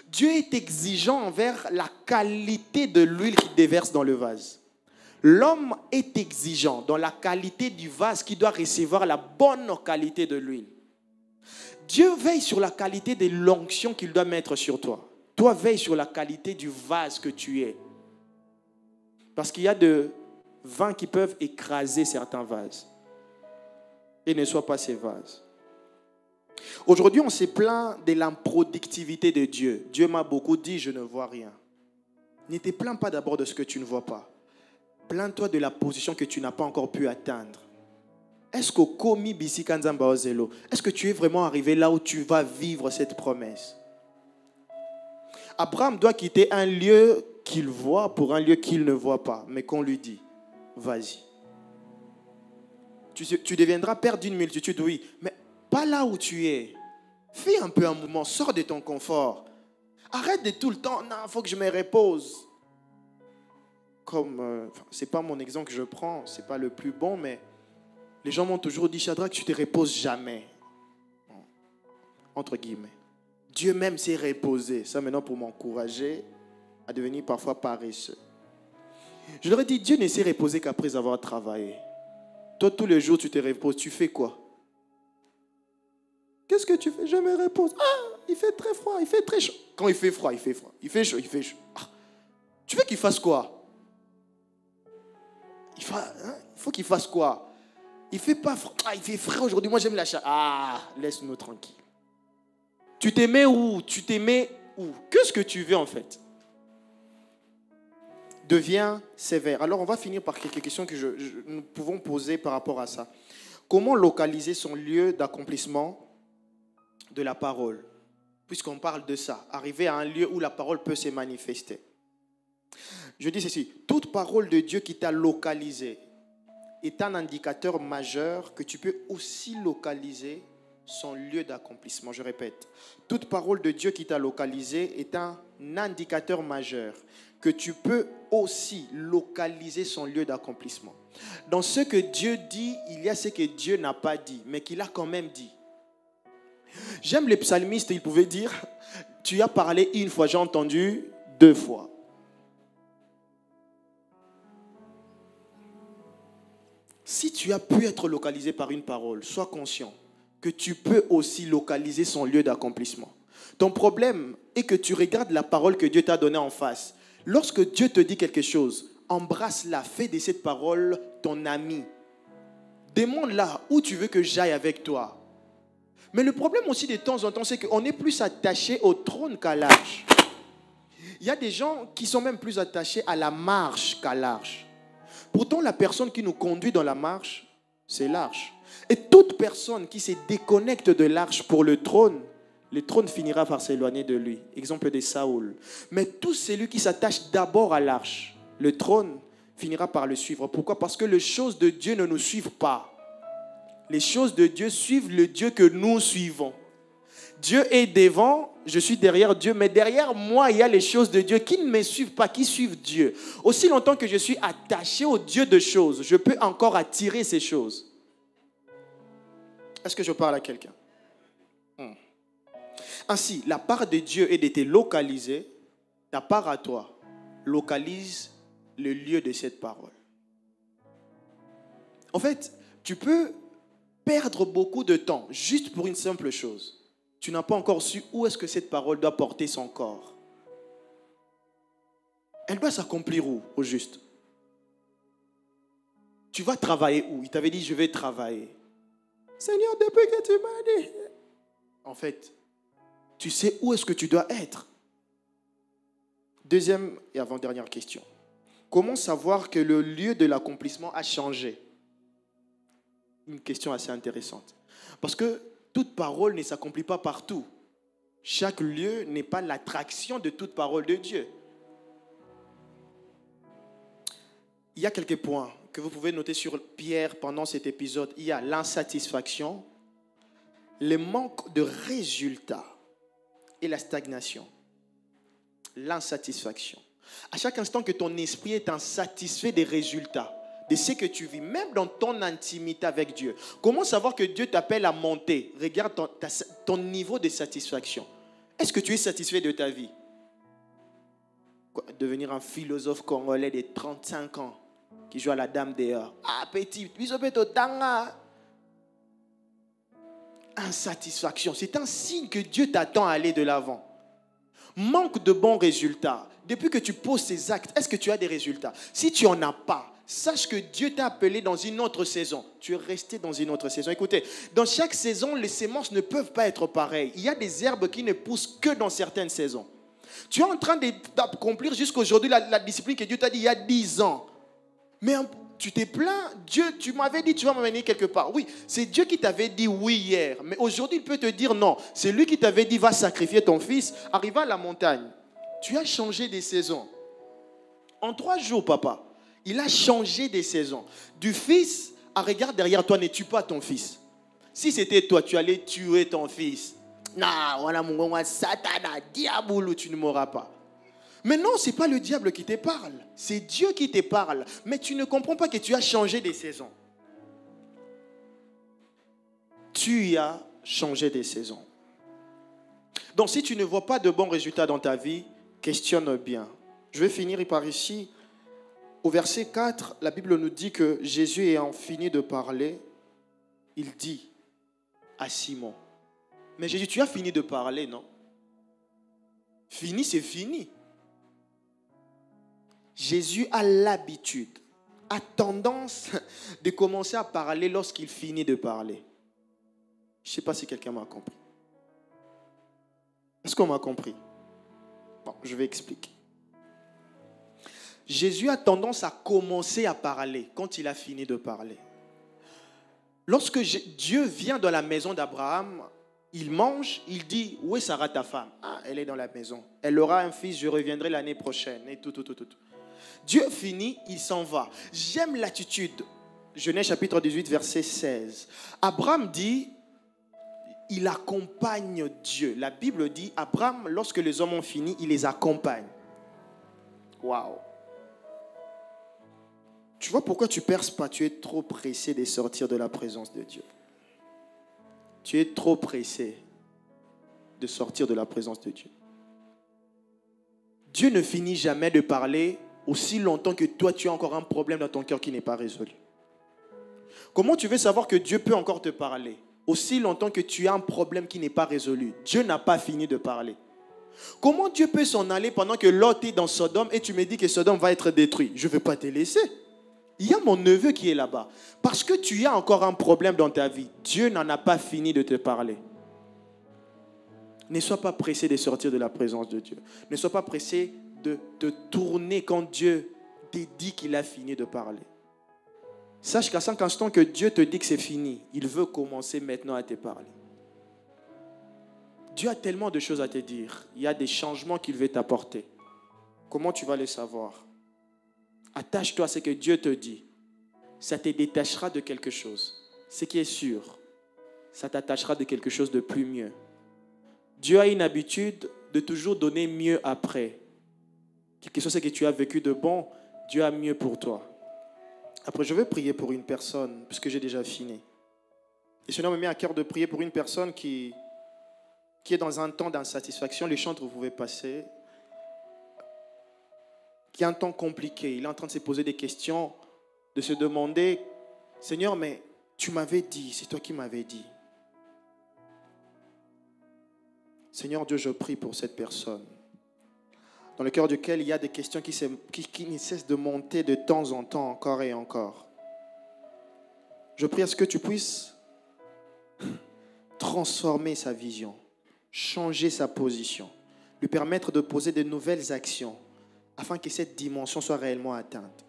Dieu est exigeant envers la qualité de l'huile qu'il déverse dans le vase. L'homme est exigeant dans la qualité du vase qui doit recevoir la bonne qualité de l'huile. Dieu veille sur la qualité de l'onction qu'il doit mettre sur toi. Toi, veille sur la qualité du vase que tu es. Parce qu'il y a de vins qui peuvent écraser certains vases. Et ne soient pas ces vases. Aujourd'hui, on se plaint de l'improductivité de Dieu. Dieu m'a beaucoup dit, je ne vois rien. Ne te plains pas d'abord de ce que tu ne vois pas. Plains-toi de la position que tu n'as pas encore pu atteindre. Est-ce que tu es vraiment arrivé là où tu vas vivre cette promesse? Abraham doit quitter un lieu qu'il voit pour un lieu qu'il ne voit pas, mais qu'on lui dit, vas-y. Tu deviendras père d'une multitude, oui, mais pas là où tu es. Fais un peu un mouvement, sors de ton confort. Arrête de tout le temps, non, il faut que je me repose. Comme, c'est pas mon exemple que je prends, c'est pas le plus bon, mais les gens m'ont toujours dit, Shadrach, tu te reposes jamais. Entre guillemets. Dieu même s'est reposé. Ça maintenant pour m'encourager à devenir parfois paresseux. Je leur ai dit, Dieu ne s'est reposé qu'après avoir travaillé. Toi, tous les jours, tu te reposes. Tu fais quoi? Qu'est-ce que tu fais? Je me repose. Ah, il fait très froid, il fait très chaud. Quand il fait froid, il fait froid. Il fait chaud, il fait chaud. Ah, tu veux qu'il fasse quoi? Il faut qu'il fasse quoi? Il fait pas froid. Ah, il fait frais aujourd'hui. Moi, j'aime la chaleur. Ah, laisse-nous tranquille. Tu t'aimais où? Tu t'aimais où? Qu'est-ce que tu veux en fait? Deviens sévère. Alors, on va finir par quelques questions que nous pouvons poser par rapport à ça. Comment localiser son lieu d'accomplissement de la parole? Puisqu'on parle de ça, arriver à un lieu où la parole peut se manifester. Je dis ceci, toute parole de Dieu qui t'a localisé est un indicateur majeur que tu peux aussi localiser son lieu d'accomplissement. Je répète, toute parole de Dieu qui t'a localisé est un indicateur majeur que tu peux aussi localiser son lieu d'accomplissement. Dans ce que Dieu dit, il y a ce que Dieu n'a pas dit, mais qu'il a quand même dit. J'aime les psalmistes, ils pouvaient dire, tu as parlé une fois, j'ai entendu 2 fois. Si tu as pu être localisé par une parole, sois conscient que tu peux aussi localiser son lieu d'accomplissement. Ton problème est que tu regardes la parole que Dieu t'a donnée en face. Lorsque Dieu te dit quelque chose, embrasse-la, fais de cette parole ton ami. Demande-la où tu veux que j'aille avec toi. Mais le problème aussi de temps en temps, c'est qu'on est plus attaché au trône qu'à l'arche. Il y a des gens qui sont même plus attachés à la marche qu'à l'arche. Pourtant, la personne qui nous conduit dans la marche, c'est l'arche. Et toute personne qui se déconnecte de l'arche pour le trône finira par s'éloigner de lui. Exemple de Saoul. Mais tout celui qui s'attache d'abord à l'arche, le trône finira par le suivre. Pourquoi? Parce que les choses de Dieu ne nous suivent pas. Les choses de Dieu suivent le Dieu que nous suivons. Dieu est devant, je suis derrière Dieu, mais derrière moi, il y a les choses de Dieu qui ne me suivent pas, qui suivent Dieu. Aussi longtemps que je suis attaché au Dieu de choses, je peux encore attirer ces choses. Est-ce que je parle à quelqu'un? Ainsi, la part de Dieu est de te localiser. Ta part à toi localise le lieu de cette parole. En fait, tu peux perdre beaucoup de temps juste pour une simple chose. Tu n'as pas encore su où est-ce que cette parole doit porter son corps. Elle doit s'accomplir où, au juste? Tu vas travailler où? Il t'avait dit, je vais travailler. Seigneur, depuis que tu m'as dit. En fait, tu sais où est-ce que tu dois être. Deuxième et avant-dernière question. Comment savoir que le lieu de l'accomplissement a changé? Une question assez intéressante. Parce que toute parole ne s'accomplit pas partout. Chaque lieu n'est pas l'attraction de toute parole de Dieu. Il y a quelques points que vous pouvez noter sur Pierre pendant cet épisode. Il y a l'insatisfaction, le manque de résultats et la stagnation. L'insatisfaction. À chaque instant que ton esprit est insatisfait des résultats, de ce que tu vis, même dans ton intimité avec Dieu. Comment savoir que Dieu t'appelle à monter? Regarde ton niveau de satisfaction. Est-ce que tu es satisfait de ta vie? Quoi, devenir un philosophe congolais de 35 ans qui joue à la dame dehors. Ah, petit, insatisfaction. C'est un signe que Dieu t'attend à aller de l'avant. Manque de bons résultats. Depuis que tu poses ces actes, est-ce que tu as des résultats? Si tu n'en as pas, sache que Dieu t'a appelé dans une autre saison. Tu es resté dans une autre saison. Écoutez, dans chaque saison, les semences ne peuvent pas être pareilles. Il y a des herbes qui ne poussent que dans certaines saisons. Tu es en train d'accomplir jusqu'aujourd'hui la discipline que Dieu t'a dit il y a 10 ans. Mais tu t'es plaint. Dieu, tu m'avais dit tu vas m'amener quelque part. Oui, c'est Dieu qui t'avait dit oui hier. Mais aujourd'hui, il peut te dire non. C'est lui qui t'avait dit va sacrifier ton fils. Arriva à la montagne. Tu as changé des saisons. En 3 jours, papa. Il a changé des saisons. Du fils à regarde derrière toi, ne tue pas ton fils. Si c'était toi, tu allais tuer ton fils. Non, voilà mon Satan, diable, tu ne mourras pas. Mais non, ce n'est pas le diable qui te parle. C'est Dieu qui te parle. Mais tu ne comprends pas que tu as changé des saisons. Tu as changé des saisons. Donc si tu ne vois pas de bons résultats dans ta vie, questionne bien. Je vais finir par ici. Au verset 4, la Bible nous dit que Jésus ayant fini de parler, il dit à Simon. Mais Jésus, tu as fini de parler, non? Fini, c'est fini. Jésus a l'habitude, a tendance de commencer à parler lorsqu'il finit de parler. Je ne sais pas si quelqu'un m'a compris. Est-ce qu'on m'a compris? Bon, je vais expliquer. Jésus a tendance à commencer à parler quand il a fini de parler. Lorsque Dieu vient dans la maison d'Abraham, il mange, il dit, où est Sarah ta femme? Ah, elle est dans la maison. Elle aura un fils, je reviendrai l'année prochaine. Et tout. Dieu finit, il s'en va. J'aime l'attitude. Genèse chapitre 18, verset 16. Abraham dit, il accompagne Dieu. La Bible dit, Abraham, lorsque les hommes ont fini, il les accompagne. Waouh! Tu vois pourquoi tu ne perces pas? Tu es trop pressé de sortir de la présence de Dieu. Tu es trop pressé de sortir de la présence de Dieu. Dieu ne finit jamais de parler aussi longtemps que toi, tu as encore un problème dans ton cœur qui n'est pas résolu. Comment tu veux savoir que Dieu peut encore te parler? Aussi longtemps que tu as un problème qui n'est pas résolu. Dieu n'a pas fini de parler. Comment Dieu peut s'en aller pendant que Lot est dans Sodome et tu me dis que Sodome va être détruit? Je ne vais pas te laisser. Il y a mon neveu qui est là-bas. Parce que tu as encore un problème dans ta vie, Dieu n'en a pas fini de te parler. Ne sois pas pressé de sortir de la présence de Dieu. Ne sois pas pressé de te tourner quand Dieu te dit qu'il a fini de parler. Sache qu'à chaque instant que Dieu te dit que c'est fini, il veut commencer maintenant à te parler. Dieu a tellement de choses à te dire. Il y a des changements qu'il veut t'apporter. Comment tu vas le savoir? Attache-toi à ce que Dieu te dit. Ça te détachera de quelque chose. Ce qui est sûr, ça t'attachera de quelque chose de plus mieux. Dieu a une habitude de toujours donner mieux après. Quelque chose que tu as vécu de bon, Dieu a mieux pour toi. Après, je vais prier pour une personne, puisque j'ai déjà fini. Et cela me met à cœur de prier pour une personne qui est dans un temps d'insatisfaction. Les chantres, vous pouvez passer. Qui a un temps compliqué. Il est en train de se poser des questions, de se demander, Seigneur, mais tu m'avais dit, c'est toi qui m'avais dit. Seigneur Dieu, je prie pour cette personne, dans le cœur duquel il y a des questions qui ne cessent de monter de temps en temps, encore et encore. Je prie à ce que tu puisses transformer sa vision, changer sa position, lui permettre de poser de nouvelles actions, afin que cette dimension soit réellement atteinte.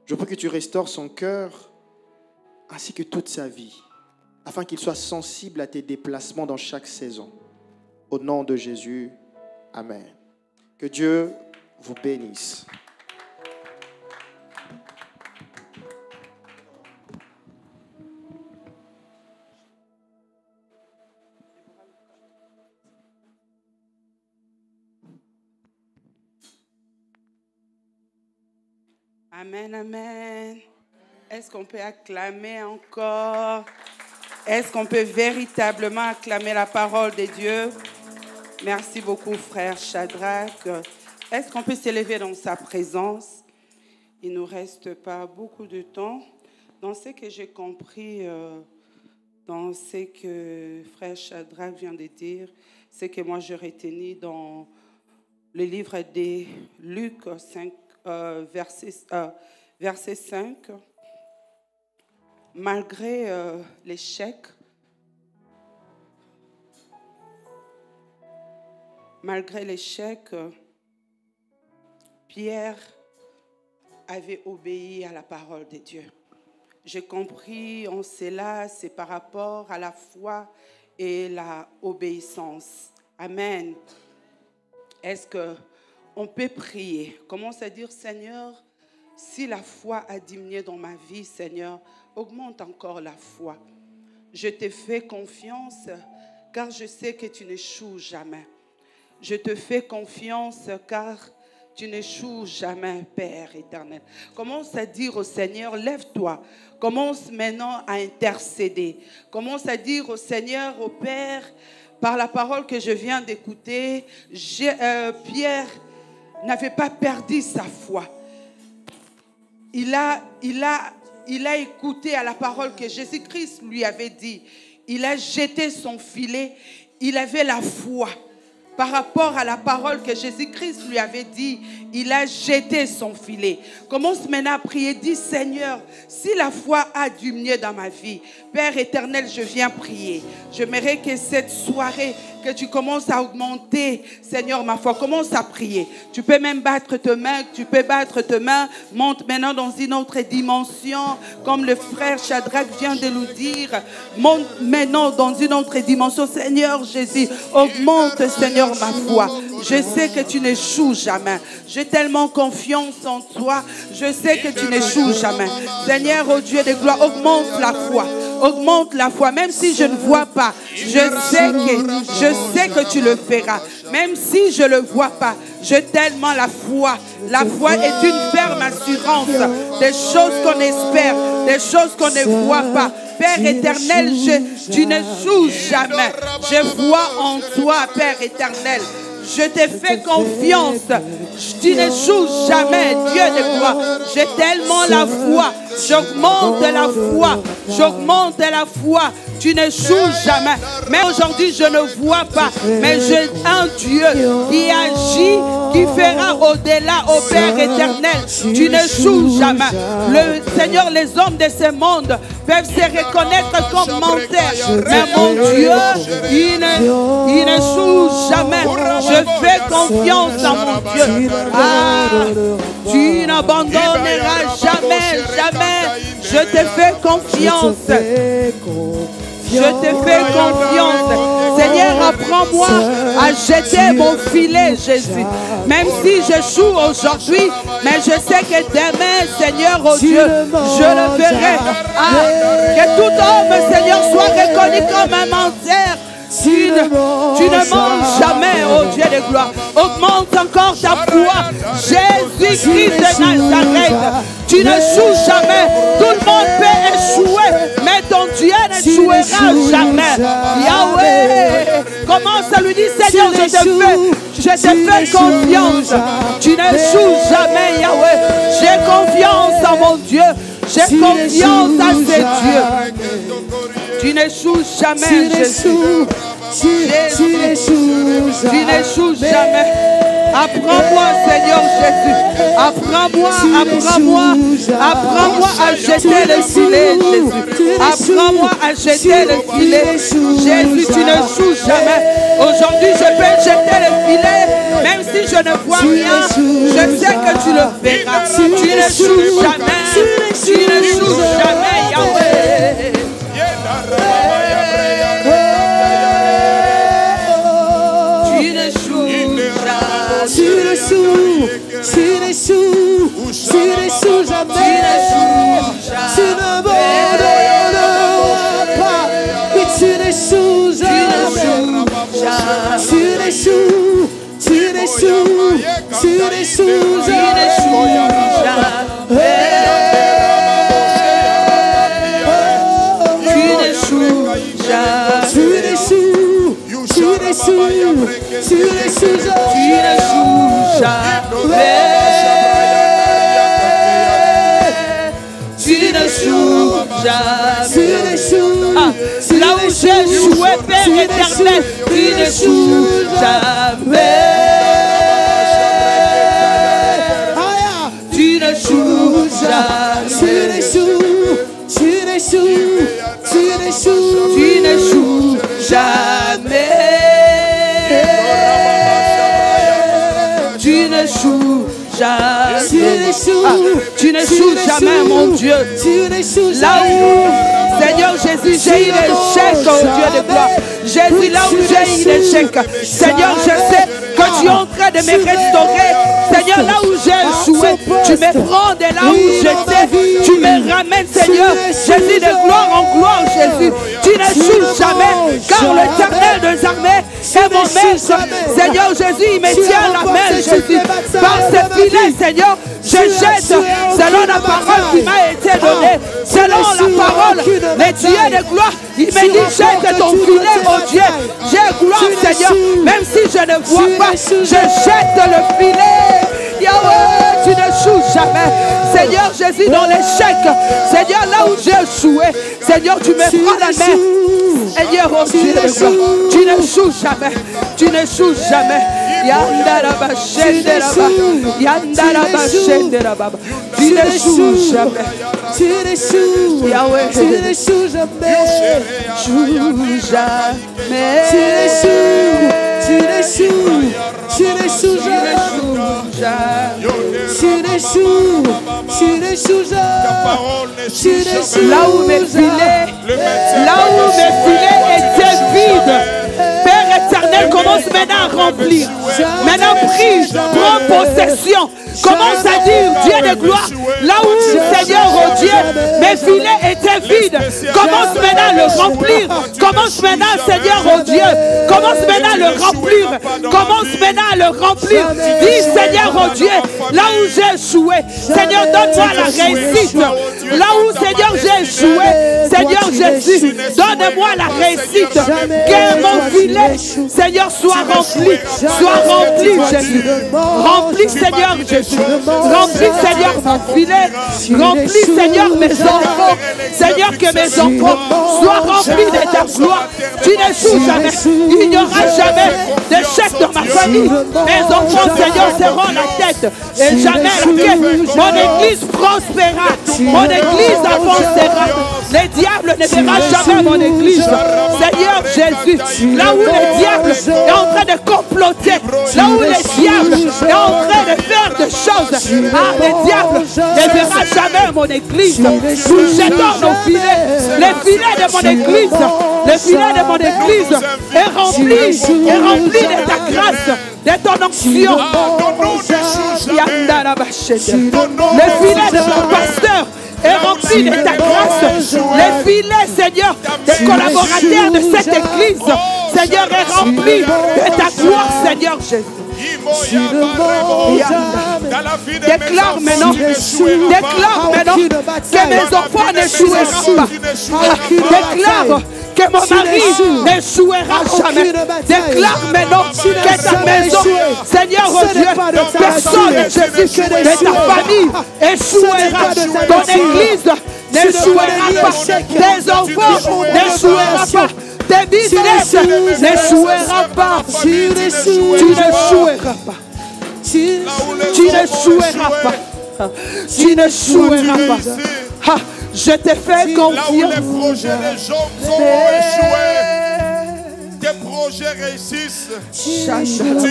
Je prie que tu restaures son cœur ainsi que toute sa vie, afin qu'il soit sensible à tes déplacements dans chaque saison. Au nom de Jésus, Amen. Que Dieu vous bénisse. Amen, amen. Est-ce qu'on peut acclamer encore? Est-ce qu'on peut véritablement acclamer la parole de Dieu? Merci beaucoup, frère Shadrach. Est-ce qu'on peut s'élever dans sa présence? Il ne nous reste pas beaucoup de temps. Dans ce que j'ai compris, dans ce que frère Shadrach vient de dire, c'est que moi je retenais dans le livre de Luc 5, verset 5, malgré l'échec, Pierre avait obéi à la parole de Dieu. J'ai compris en cela, c'est par rapport à la foi et la obéissance. Amen. Est-ce qu'on peut prier? Commence à dire, Seigneur, si la foi a diminué dans ma vie, Seigneur, augmente encore la foi. Je te fais confiance car je sais que tu n'échoues jamais. Je te fais confiance car tu n'échoues jamais, Père éternel. Commence à dire au Seigneur, lève-toi. Commence maintenant à intercéder. Commence à dire au Seigneur, au Père, par la parole que je viens d'écouter, Pierre n'avait pas perdu sa foi. Il a écouté à la parole que Jésus-Christ lui avait dit. Il a jeté son filet. Il avait la foi. par rapport à la parole que Jésus-Christ lui avait dit, il a jeté son filet. Commence maintenant à prier, dis Seigneur, si la foi a diminué dans ma vie, Père éternel, je viens prier. J'aimerais que cette soirée, que tu commences à augmenter, Seigneur, ma foi, commence à prier. Tu peux même battre tes mains, monte maintenant dans une autre dimension, comme le frère Shadrach vient de nous dire, monte maintenant dans une autre dimension. Seigneur Jésus, augmente, Seigneur, ma foi. Je sais que tu n'échoues jamais. J'ai tellement confiance en toi. Je sais que tu n'échoues jamais. Seigneur, oh Dieu de gloire, augmente la foi. Augmente la foi. Même si je ne vois pas, je sais que tu le feras. Même si je ne le vois pas, j'ai tellement la foi. La foi est une ferme assurance des choses qu'on espère, des choses qu'on ne voit pas. Père éternel, tu n'échoues jamais. Je vois en toi, Père éternel. Je te fais confiance. Tu n'échoues jamais, Dieu de gloire. J'ai tellement la foi. J'augmente la foi. J'augmente la foi. Tu n'échoues jamais. Mais aujourd'hui, je ne vois pas. Mais j'ai un Dieu qui agit, qui fera au-delà, au Père éternel. Tu n'échoues jamais. Le Seigneur, les hommes de ce monde peuvent se reconnaître comme menteurs. Mais mon Dieu, il n'échoue jamais. Je fais confiance en mon Dieu. Ah, tu n'abandonneras jamais, jamais. Je te fais confiance. Je te fais confiance. Seigneur, apprends-moi à jeter mon filet, Jésus. Même si j'échoue aujourd'hui, mais je sais que demain, Seigneur, oh Dieu, je le verrai. Ah, que tout homme, Seigneur, soit reconnu comme un menteur. Tu ne manges jamais, oh Dieu de gloire. Augmente encore ta foi. Jésus-Christ de Nazareth. Tu n'échoues jamais. Tout le monde peut échouer, mais ton Dieu n'échouera jamais. Yahweh, commence à lui dire, Seigneur, je te fais confiance. Tu n'échoues jamais, Yahweh. J'ai confiance en mon Dieu. J'ai confiance à ce Dieu. Tu n'échoues jamais, Jésus. Tu n'échoues jamais. Apprends-moi, Seigneur Jésus. Apprends-moi à jeter le filet, Jésus. Apprends-moi à jeter le filet. Jésus, tu n'échoues jamais. Aujourd'hui, je peux jeter le filet, même si je ne vois rien. Je sais que tu le feras. Tu n'échoues jamais. Tu n'échoues jamais, Yahweh. Tu n'échoues jamais. Tu n'abandonneras pas. Mais tu n'échoues jamais. Tu n'échoues jamais. Tu n'échoues jamais. Là où j'ai joué, Père éternel, tu n'échoues jamais. Tu n'échoues jamais. Tu n'échoues jamais. Tu n'échoues jamais. Tu n'échoues jamais, mon Dieu. Là où, Seigneur Jésus, j'ai eu l'échec, oh Dieu de gloire. Jésus, là où j'ai eu l'échec, Seigneur, je sais que tu es en train de me restaurer. Seigneur, là où j'ai échoué, tu me prends de là où j'étais. Tu me ramènes, Seigneur. Jésus, de gloire en gloire, Jésus. Tu n'échoues jamais, car l'Éternel des armées est mon maître. Seigneur Jésus, il me tient la main, Jésus. Par ce filet, Seigneur, je jette selon la parole qui m'a été donnée. Selon la parole, les dieux de gloire, il me dit, jette ton filet, oh Dieu. J'ai gloire, Seigneur. Même si je ne vois pas, je jette le filet. Yahweh, tu n'échoues jamais. Seigneur, Seigneur Jésus, dans l'échec, Seigneur, là où j'ai échoué, Seigneur, tu me prends la main. Seigneur, oh Dieu de gloire, tu n'échoues jamais. Tu n'échoues jamais. Yandaraba, Shenderaba, Yandaraba, Shenderaba. Tu n'échoues jamais. Tu n'échoues, Yahweh, tu n'échoues jamais. jamais. Tu n'échoues, tu n'échoues jamais. Tu n'échoues, tu n'échoues jamais. Là où mes filets étaient vides, Père éternel, commence maintenant à remplir. Maintenant, prie, prends possession. Commence à dire, Dieu de gloire, là où, Seigneur, oh Dieu, mes filets étaient vides. Commence maintenant à le remplir. Commence maintenant, Seigneur, oh Dieu. Commence maintenant à le remplir. Commence maintenant à le remplir. Dis, Seigneur, oh Dieu, là où j'ai échoué, Seigneur, donne-moi la réussite. Là où, Seigneur, j'ai échoué, Seigneur Jésus, donne-moi la réussite. Que mon filet, Seigneur, soit rempli. Soit rempli, Jésus. Rempli, Seigneur Jésus. Remplis, Seigneur, mon filet. Remplis, Seigneur, mes enfants. Seigneur, que mes enfants soient remplis de ta gloire. Tu n'échoues jamais. Il n'y aura jamais d'échec dans ma famille. Mes enfants, Seigneur, seront la tête et jamais la queue. Mon église prospérera. Mon église avancera. Les diables ne verront jamais mon église. Seigneur Jésus, là où le diable est en train de comploter, là où le diable est en train de faire des choses, les diables ne verront jamais mon église. Nous jetons nos filets. Les filets de mon église, les filets de mon église est rempli de ta grâce, de ton onction. Les filets de mon pasteur est rempli de ta grâce. Les filets, Seigneur, des collaborateurs de cette église, Seigneur, est rempli de ta gloire, Seigneur Jésus. Déclare maintenant que mes enfants n'échoueront pas. Déclare que mon mari n'échouera jamais. Déclare maintenant que ta maison, Seigneur, oh Dieu, personne, Jésus, de ta famille échouera. Ton église n'échouera pas. Tes enfants n'échoueront pas. Tes business n'échouera pas. Tu n'échoueras pas. Tu n'échoueras pas. Tu n'échoueras pas. Je te fais confiance. Là où les projets des gens vont échouer, tes projets réussissent. Tu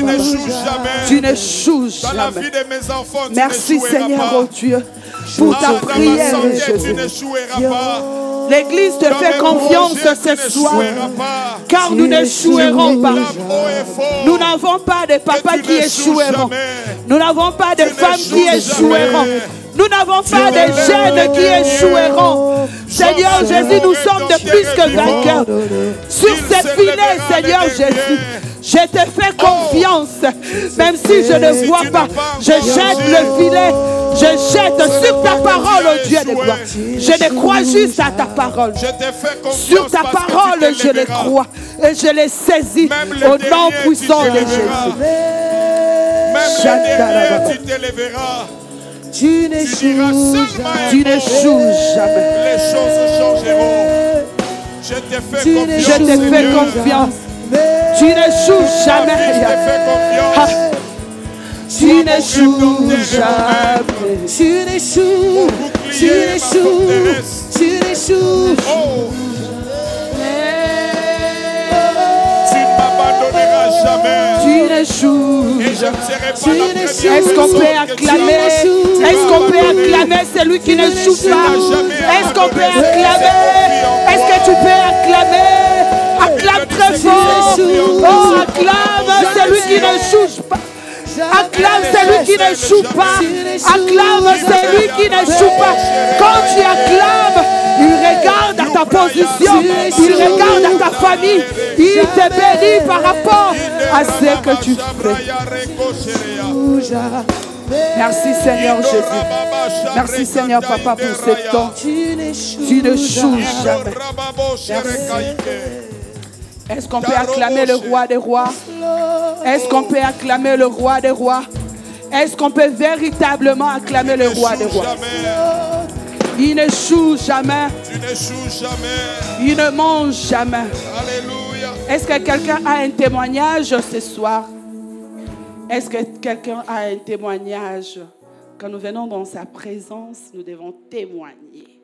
n'échoues jamais. Tu n'échoues jamais. Dans la vie de mes enfants, merci Seigneur, pas. Oh Dieu, pour ta prière. Tu n'échoueras pas. L'église te fait confiance ce soir, car nous n'échouerons pas. Nous n'avons pas de papas qui échoueront. Nous n'avons pas de femmes qui échoueront. Nous n'avons pas de jeunes qui échoueront. Seigneur Jésus, nous sommes de plus que vainqueurs. Sur ces filets, Seigneur Jésus, je te fais confiance. Même si je ne vois pas, je jette le filet. Je jette sur ta parole, oh Dieu de gloire. Je ne crois juste à ta parole. Sur ta parole, je le crois. Et je les saisis au nom puissant de Jésus. Tu t'élèveras. Tu n'échoues jamais. Les choses changeront. Je te fais confiance. Tu n'échoues jamais. Je te fais confiance. Tu n'échoues jamais. Tu n'échoues. Tu n'échoues. Tu n'échoues. Tu ne m'abandonneras jamais. Tu n'échoues. Et je ne serai pas la première. Est-ce qu'on peut acclamer? Est-ce qu'on peut acclamer celui qui n'échoue pas? Est-ce qu'on peut acclamer? Est-ce que tu peux acclamer? Acclame très fort. Oh, acclame celui qui n'échoue pas. Acclame celui qui n'échoue pas. Acclame celui qui n'échoue pas. Quand tu acclames, il regarde à ta position, il regarde à ta famille, il te bénit par rapport à ce que tu fais. Merci Seigneur Jésus. Merci Seigneur Papa pour ce temps. Tu n'échoues jamais. Merci. Est-ce qu'on peut acclamer le roi des rois? Est-ce qu'on peut acclamer le roi des rois? Est-ce qu'on peut véritablement acclamer le roi des rois? Jamais. Il n'échoue jamais. Tu n'échoues jamais. Il ne mange jamais. Alléluia. Est-ce que quelqu'un a un témoignage ce soir? Est-ce que quelqu'un a un témoignage? Quand nous venons dans sa présence, nous devons témoigner.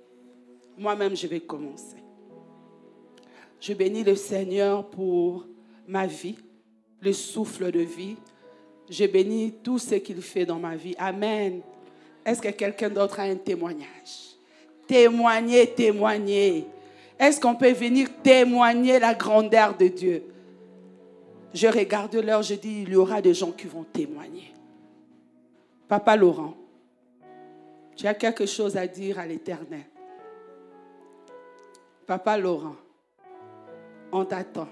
Moi-même, je vais commencer. Je bénis le Seigneur pour ma vie, le souffle de vie. Je bénis tout ce qu'il fait dans ma vie. Amen. Est-ce que quelqu'un d'autre a un témoignage? Témoigner, témoigner. Est-ce qu'on peut venir témoigner la grandeur de Dieu? Je regarde l'heure, je dis, il y aura des gens qui vont témoigner. Papa Laurent, tu as quelque chose à dire à l'Éternel. Papa Laurent, on t'attend.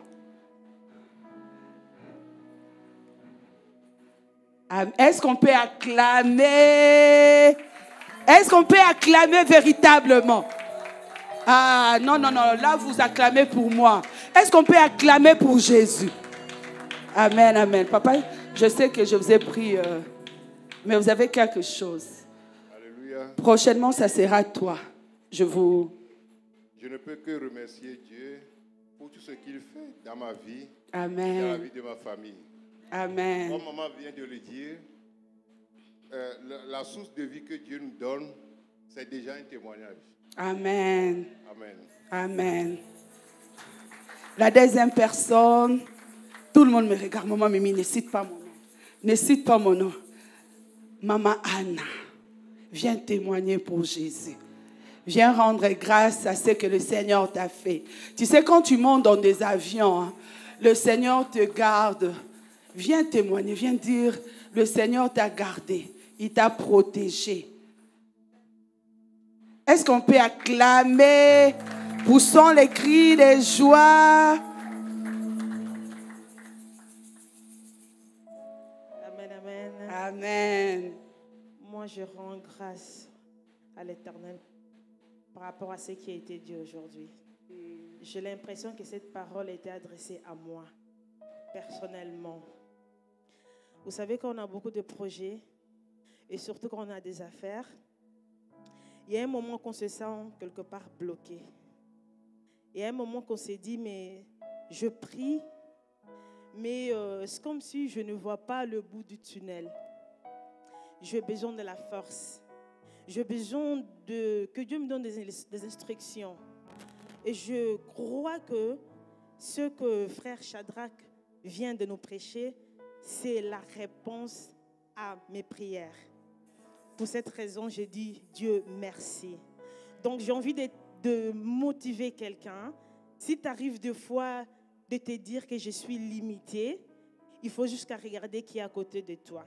Est-ce qu'on peut acclamer? Est-ce qu'on peut acclamer véritablement? Ah, non, non, non, là vous acclamez pour moi. Est-ce qu'on peut acclamer pour Jésus? Amen, amen. Papa, je sais que je vous ai pris, mais vous avez quelque chose. Alléluia. Prochainement, ça sera toi. Je ne peux que remercier Dieu pour tout ce qu'il fait dans ma vie, Amen. dans la vie de ma famille. Amen. Comme maman vient de le dire, la source de vie que Dieu nous donne, c'est déjà un témoignage. Amen. Amen. Amen. La deuxième personne, tout le monde me regarde. Maman Mimi, ne cite pas mon nom. Ne cite pas mon nom. Maman Anna, viens témoigner pour Jésus. Viens rendre grâce à ce que le Seigneur t'a fait. Tu sais, quand tu montes dans des avions, hein, le Seigneur te garde. Viens témoigner, viens dire, le Seigneur t'a gardé. Il t'a protégé. Est-ce qu'on peut acclamer? Poussons les cris de joie. Amen, amen. Amen. Moi, je rends grâce à l'Éternel par rapport à ce qui a été dit aujourd'hui. J'ai l'impression que cette parole a été adressée à moi, personnellement. Vous savez, quand on a beaucoup de projets, et surtout quand on a des affaires, il y a un moment qu'on se sent quelque part bloqué. Il y a un moment qu'on se dit, mais je prie, mais c'est comme si je ne vois pas le bout du tunnel. J'ai besoin de la force. J'ai besoin que Dieu me donne des instructions. Et je crois que ce que frère Shadrach vient de nous prêcher, c'est la réponse à mes prières. Pour cette raison, j'ai dit Dieu merci. Donc j'ai envie de motiver quelqu'un. Si tu arrives des fois de te dire que je suis limité, il faut juste regarder qui est à côté de toi.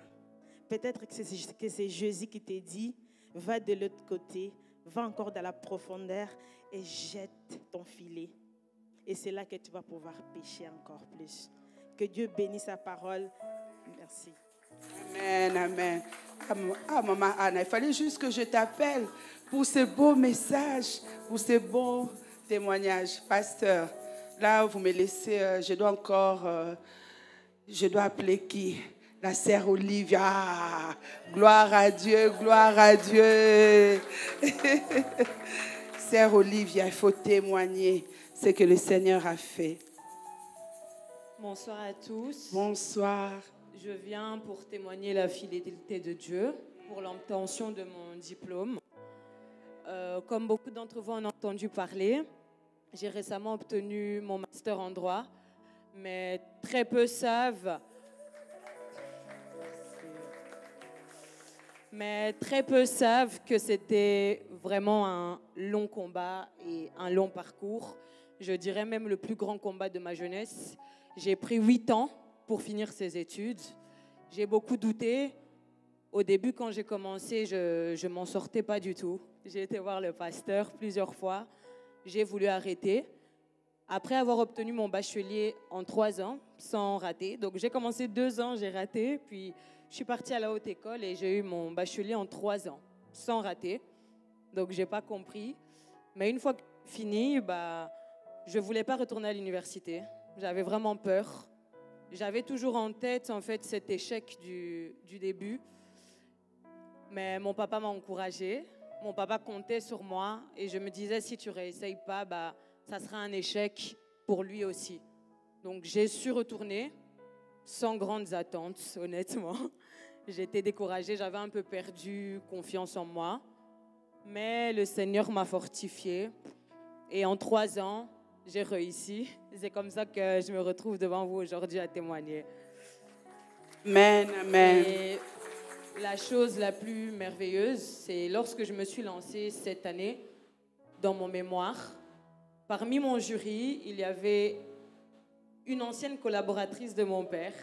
Peut-être que c'est Jésus qui t'a dit, va de l'autre côté, va encore dans la profondeur et jette ton filet. Et c'est là que tu vas pouvoir pêcher encore plus. Que Dieu bénisse sa parole. Merci. Amen, amen. Ah, maman Anna, il fallait juste que je t'appelle pour ce beau message, pour ce beau témoignage. Pasteur, là, vous me laissez, je dois appeler qui? La sœur Olivia. Ah, gloire à Dieu, gloire à Dieu. Sœur Olivia, il faut témoigner ce que le Seigneur a fait. Bonsoir à tous. Bonsoir. Je viens pour témoigner la fidélité de Dieu pour l'obtention de mon diplôme. Comme beaucoup d'entre vous en ont entendu parler, j'ai récemment obtenu mon master en droit, mais très peu savent que c'était vraiment un long combat et un long parcours. Je dirais même le plus grand combat de ma jeunesse. J'ai pris 8 ans pour finir ces études. J'ai beaucoup douté. Au début, quand j'ai commencé, je ne m'en sortais pas du tout. J'ai été voir le pasteur plusieurs fois. J'ai voulu arrêter. Après avoir obtenu mon bachelier en 3 ans, sans rater. Donc, j'ai commencé 2 ans, j'ai raté. Puis, je suis partie à la haute école et j'ai eu mon bachelier en 3 ans, sans rater. Donc, je n'ai pas compris. Mais une fois fini, je ne voulais pas retourner à l'université. J'avais vraiment peur. J'avais toujours en tête, en fait, cet échec du début. Mais mon papa m'a encouragée. Mon papa comptait sur moi. Et je me disais, si tu ne réessayes pas, bah, ça sera un échec pour lui aussi. Donc, j'ai su retourner sans grandes attentes, honnêtement. J'étais découragée, j'avais un peu perdu confiance en moi. Mais le Seigneur m'a fortifiée. Et en 3 ans, j'ai réussi. C'est comme ça que je me retrouve devant vous aujourd'hui à témoigner. Amen, amen. Et la chose la plus merveilleuse, c'est lorsque je me suis lancée cette année dans mon mémoire. Parmi mon jury, il y avait une ancienne collaboratrice de mon père,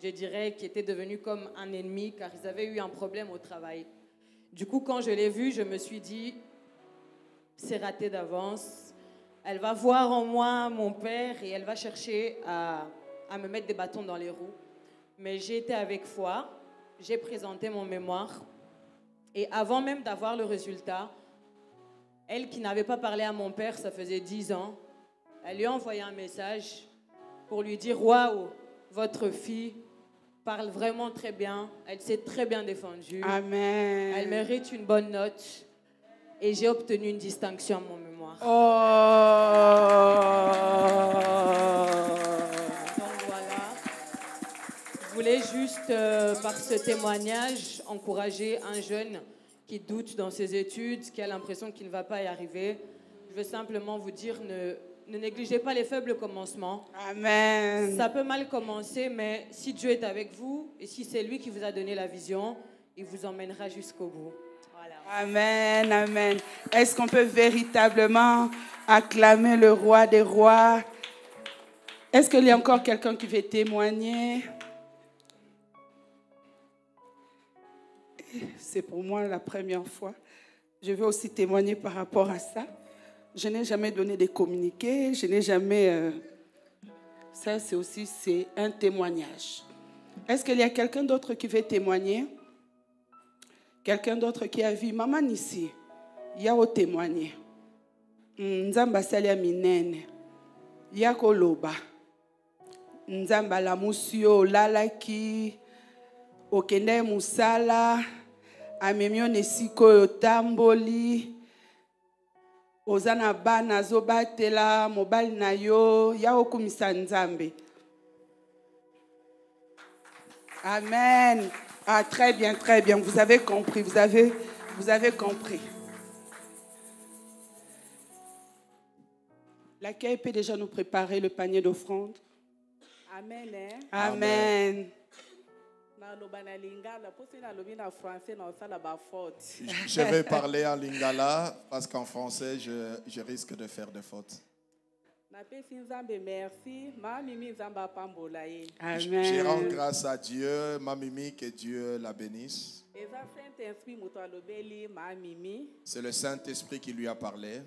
je dirais, qui était devenue comme un ennemi car ils avaient eu un problème au travail. Du coup, quand je l'ai vue, je me suis dit, c'est raté d'avance. Elle va voir en moi mon père et elle va chercher à me mettre des bâtons dans les roues. Mais j'ai été avec foi, j'ai présenté mon mémoire et avant même d'avoir le résultat, elle qui n'avait pas parlé à mon père, ça faisait 10 ans, elle lui a envoyé un message pour lui dire « Waouh, votre fille parle vraiment très bien, elle s'est très bien défendue. Amen. Elle mérite une bonne note. » Et j'ai obtenu une distinction à mon mémoire. Donc voilà. Je voulais juste, par ce témoignage, encourager un jeune qui doute dans ses études, qui a l'impression qu'il ne va pas y arriver. Je veux simplement vous dire, ne négligez pas les faibles commencements. Amen. Ça peut mal commencer, mais si Dieu est avec vous et si c'est lui qui vous a donné la vision, il vous emmènera jusqu'au bout. Voilà. Amen, amen. Est-ce qu'on peut véritablement acclamer le roi des rois? Est-ce qu'il y a encore quelqu'un qui veut témoigner? C'est pour moi la première fois. Je veux aussi témoigner par rapport à ça. Je n'ai jamais donné des communiqués, je n'ai jamais... Ça, c'est un témoignage. Est-ce qu'il y a quelqu'un d'autre qui veut témoigner? Quelqu'un d'autre qui a vu maman ici? Il y a au témoigner. Nzamba salia minene. Yako loba. Nzamba la musio lalaki. Okende musala. Amemio nesiko yotamboli. Ozana bana zobatela mobile na yo. Ya okumisa nzambe. Amen. Ah, très bien, très bien. Vous avez compris, vous avez compris. L'accueil peut déjà nous préparer le panier d'offrande. Amen. Amen. Je vais parler en lingala parce qu'en français, je risque de faire des fautes. Je rends grâce à Dieu, ma Mimi, que Dieu la bénisse. C'est le Saint-Esprit qui lui a parlé.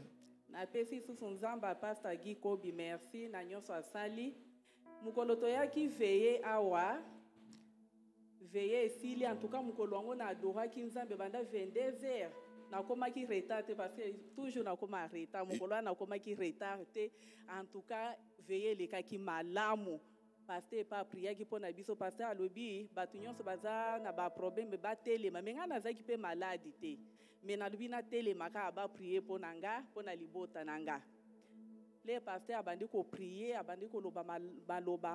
Veillez esili en tout cas mukolongo na adora ki nzambe banda 22h na koma ki retard parce que toujours na koma retard mukolo na koma ki retard en tout cas veillez les ka ki malamu parce que pas prier ki pona biso parce que alobi batu nyonso baza na ba problème ba telema menga na za ki pe maladi te mais na lobi na telema ka ba prier pona nga pona libota nanga. Les pasteurs abandi ko prier, abandi ko loba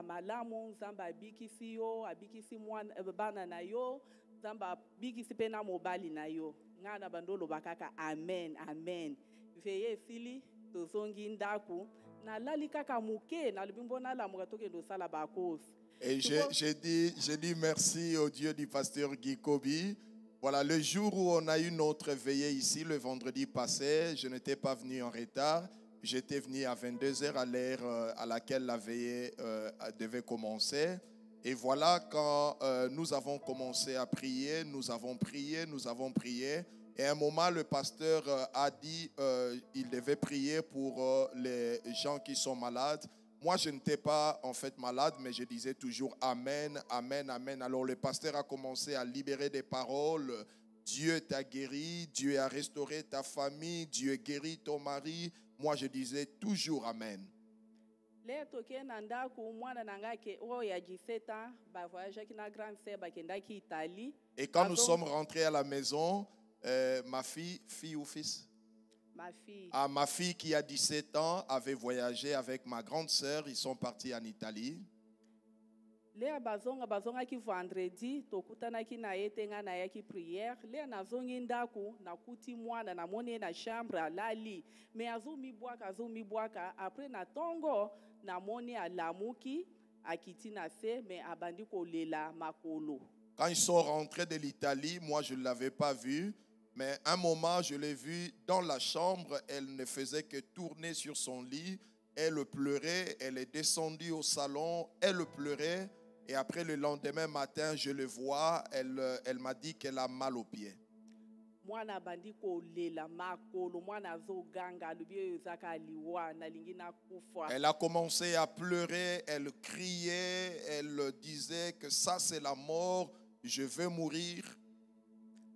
malamu, nzamba abikisi yo, abikisi mwana bana na yo, nzamba abikisi pena mobali na yo. Ngana bando loba kaka amen, amen. Veye sili tozongi ndaku na lali kaka muke na lubimbo na la mugatoke ndo sala bakos. Et j'ai dit merci au Dieu du pasteur Guy Kobi. Voilà, le jour où on a eu notre veillée ici, le vendredi passé, je n'étais pas venu en retard. J'étais venu à 22h à l'heure à laquelle la veillée devait commencer. Et voilà, quand nous avons commencé à prier, nous avons prié. Et à un moment, le pasteur a dit qu'il devait prier pour les gens qui sont malades. Moi, je n'étais pas en fait malade, mais je disais toujours Amen, Amen, Amen. Alors le pasteur a commencé à libérer des paroles. Dieu t'a guéri, Dieu a restauré ta famille, Dieu guérit ton mari. Moi, je disais toujours Amen. Le toke na ndako mwana nanga ke o ya 17 ans ba voyage ki na grande sœur ba kendaki Italie. Et quand nous Bazo- sommes rentrés à la maison, ma fille ou fils? Ma fille. Ah, ma fille qui a 17 ans avait voyagé avec ma grande sœur. Ils sont partis en Italie. Le bazonga ki vendredi tokutana ki na etenga na ya ki prière. Le nazongi ndako nakuti mwana na mone na chambre alali. Me azumi bwaka après na tongo na mone alamuki akiti na se me abandi kolela makolo. Quand ils sont rentrés de l'Italie, moi je ne l'avais pas vue. Mais un moment, je l'ai vue dans la chambre. Elle ne faisait que tourner sur son lit. Elle pleurait. Elle est descendue au salon. Elle pleurait. Et après, le lendemain matin, je le vois. Elle m'a dit qu'elle a mal aux pieds. Mwana bandi kolela makolo mwana zo ganga lubi ezaka liwa na lingina kufa. Elle a commencé à pleurer. Elle criait. Elle disait que ça, c'est la mort. Je vais mourir.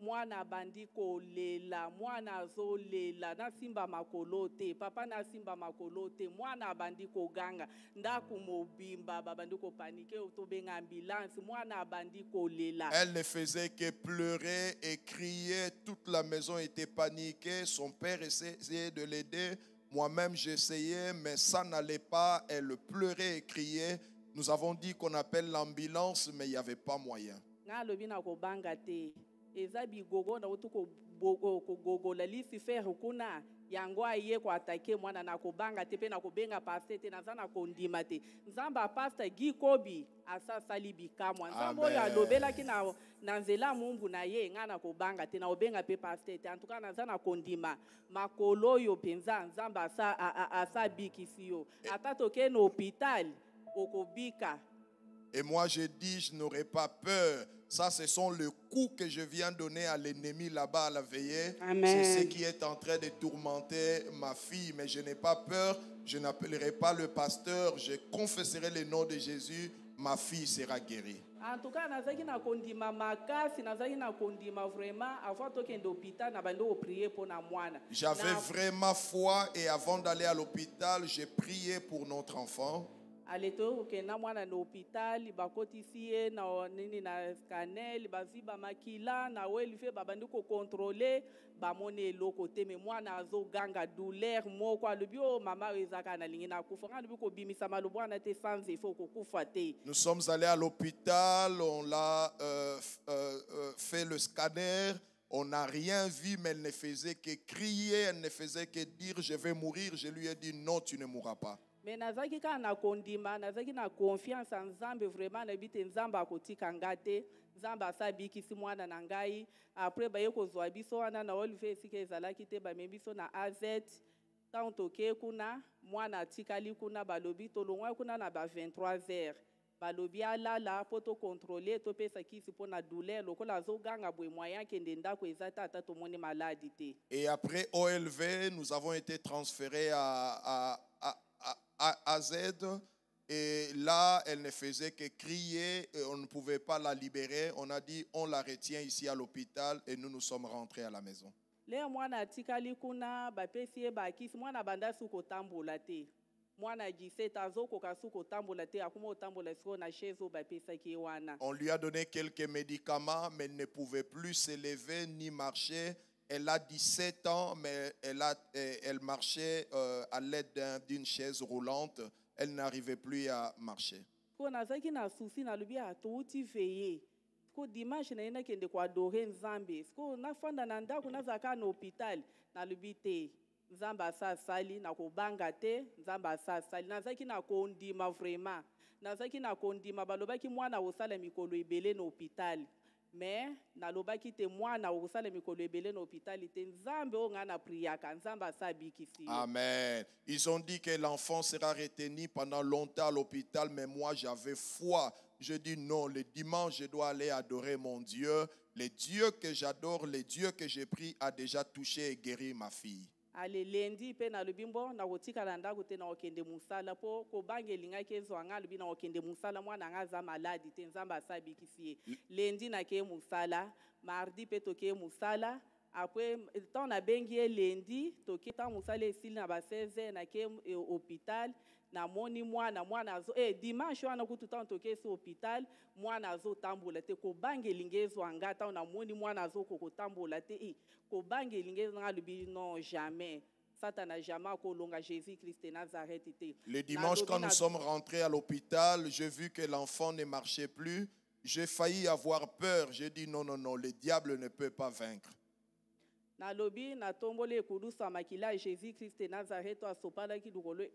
Mwana bandi kolela mwana zo lela na simba makolo te papa na simba makolo te mwana bandi koganga ndaku mobimba babandi ko paniquer otobenga ambulance mwana bandi kolela. Elle ne faisait que pleurer et crier. Toute la maison était paniquée. Son père essayait de l'aider. Moi-même, j'essayais, mais ça n'allait pas. Elle pleurait et criait. Nous avons dit qu'on appelle l'ambulance, mais il n'y avait pas moyen. Na lobi na ko banga te ezabi gogo na utuko gogo la lisi faire kuna yango aye ko atake mwana na ko banga te pe na ko benga pasteur te na zana ko ndima te nzamba pastor Gikobi asa sali bikamwa nzambo ya lobela ki na nzela mumbu na ye ngana ko banga te na obenga pe pasteur te en tout cas na zana ko ndima makolo yo penza nzamba asa bikisi yo atato ke no hôpital okobika. Et moi, je dis, je n'aurai pas peur. Ça, ce sont les coups que je viens donner à l'ennemi là-bas à la veillée. Amen. C'est ce qui est en train de tourmenter ma fille. Mais je n'ai pas peur. Je n'appellerai pas le pasteur. Je confesserai le nom de Jésus. Ma fille sera guérie. En tout cas, nazaki na kondima makasi, nazaki na kondima vraiment avant to kende hôpital na bando prier pour na mwana. J'avais vraiment foi et avant d'aller à l'hôpital, j'ai prié pour notre enfant. Aleto kenda mwana na hôpital, bakotisi ye na nini na scanner, baziba makila na welife babandi ko contrôler, bamone eloko te me mwana azo ganga douleur moko alobi o mama ezaka na lingi na kufa ngani biko bimisa malobo na te sans effort ko kufa te. Nous sommes allés à l'hôpital, on l'a fait le scanner. On n'a rien vu, mais elle ne faisait que crier, elle ne faisait que dire je vais mourir. Je lui ai dit non, tu ne mourras pas. Mais nazaki ka na kondima, nazaki na confiance en Nzambe vraiment na bite Nzamba kotika ngate, Nzamba sabikisi mwana na ngai, après ba yeko zwa biso wana na olive sike ezalaki te ba membiso na AZ, tant toke kuna mwana tikali kuna balobi tolongwa kuna na ba 23h. Balobi alala poto contrôler to pesa kisi pona douleur lokola zo ganga bwe moyen kende ndako ezata ata to moni maladie te. Et après OLV, nous avons été transférés à AZ. Et là, elle ne faisait que crier et on ne pouvait pas la libérer. On a dit, on la retient ici à l'hôpital et nous sommes rentrés à la maison. Le mwana tikali kuna bapesi ba kisi mwana banda suko tambola te. Mwana 17 azoko kasuko tambola te akuma tambola siko na chaise bapesa ki wana. On lui a donné quelques médicaments, mais elle ne pouvait plus se lever ni marcher. Elle a 17 ans, mais elle marchait à l'aide d'une chaise roulante. Elle n'arrivait plus à marcher. Ko nazaki na susi na lubi atouti veiller. Ko dimanche na ina kende kwa adorer Nzambe. Ko na fanda na ndako na zaka na hôpital na lubi te. Nzamba sa sali na ko banga te, Nzamba sa sali. Nazaki na kondima vraiment. Nazaki na kondima balobaki mwana osala mikolo ebele na hôpital. Mais nalobaki te mwana osala mikolo ebele na hôpital te Nzambe o nga na priaka Nzamba sa bikisi. Amen. Ils ont dit que l'enfant sera retenu pendant longtemps à l'hôpital, mais moi j'avais foi. Je dis non, le dimanche je dois aller adorer mon Dieu. Le Dieu que j'adore, le Dieu que j'ai pris a déjà touché et guéri ma fille. Ale lendi pe na lubimbo na kotika na ndako te na okende musala po ko bange linga ke zo anga lubi na okende musala mwana nga za maladi te Nzamba sabikisi. Lendi na ke musala, mardi pe to ke musala, après temps na bengi lundi to ke ta musala esili na ba 16h na ke hôpital, namoni mwana azo dimanche wana kutu ntango tokesi hôpital mwana azotambola te kobanga elingi ezwa nga ntango namoni mwana azokokotambola te kobanga elingi ezwa nga alobi non jamais Satan jamais akolonga Jésus-Christ de Nazareth te. Le dimanche quand nous sommes rentrés à l'hôpital, j'ai vu que l'enfant ne marchait plus. J'ai failli avoir peur. J'ai dit non, non, non, le diable ne peut pas vaincre. Nalobi na tombole ekulusa makila Jésus-Christ de Nazareth asopala ki dukolo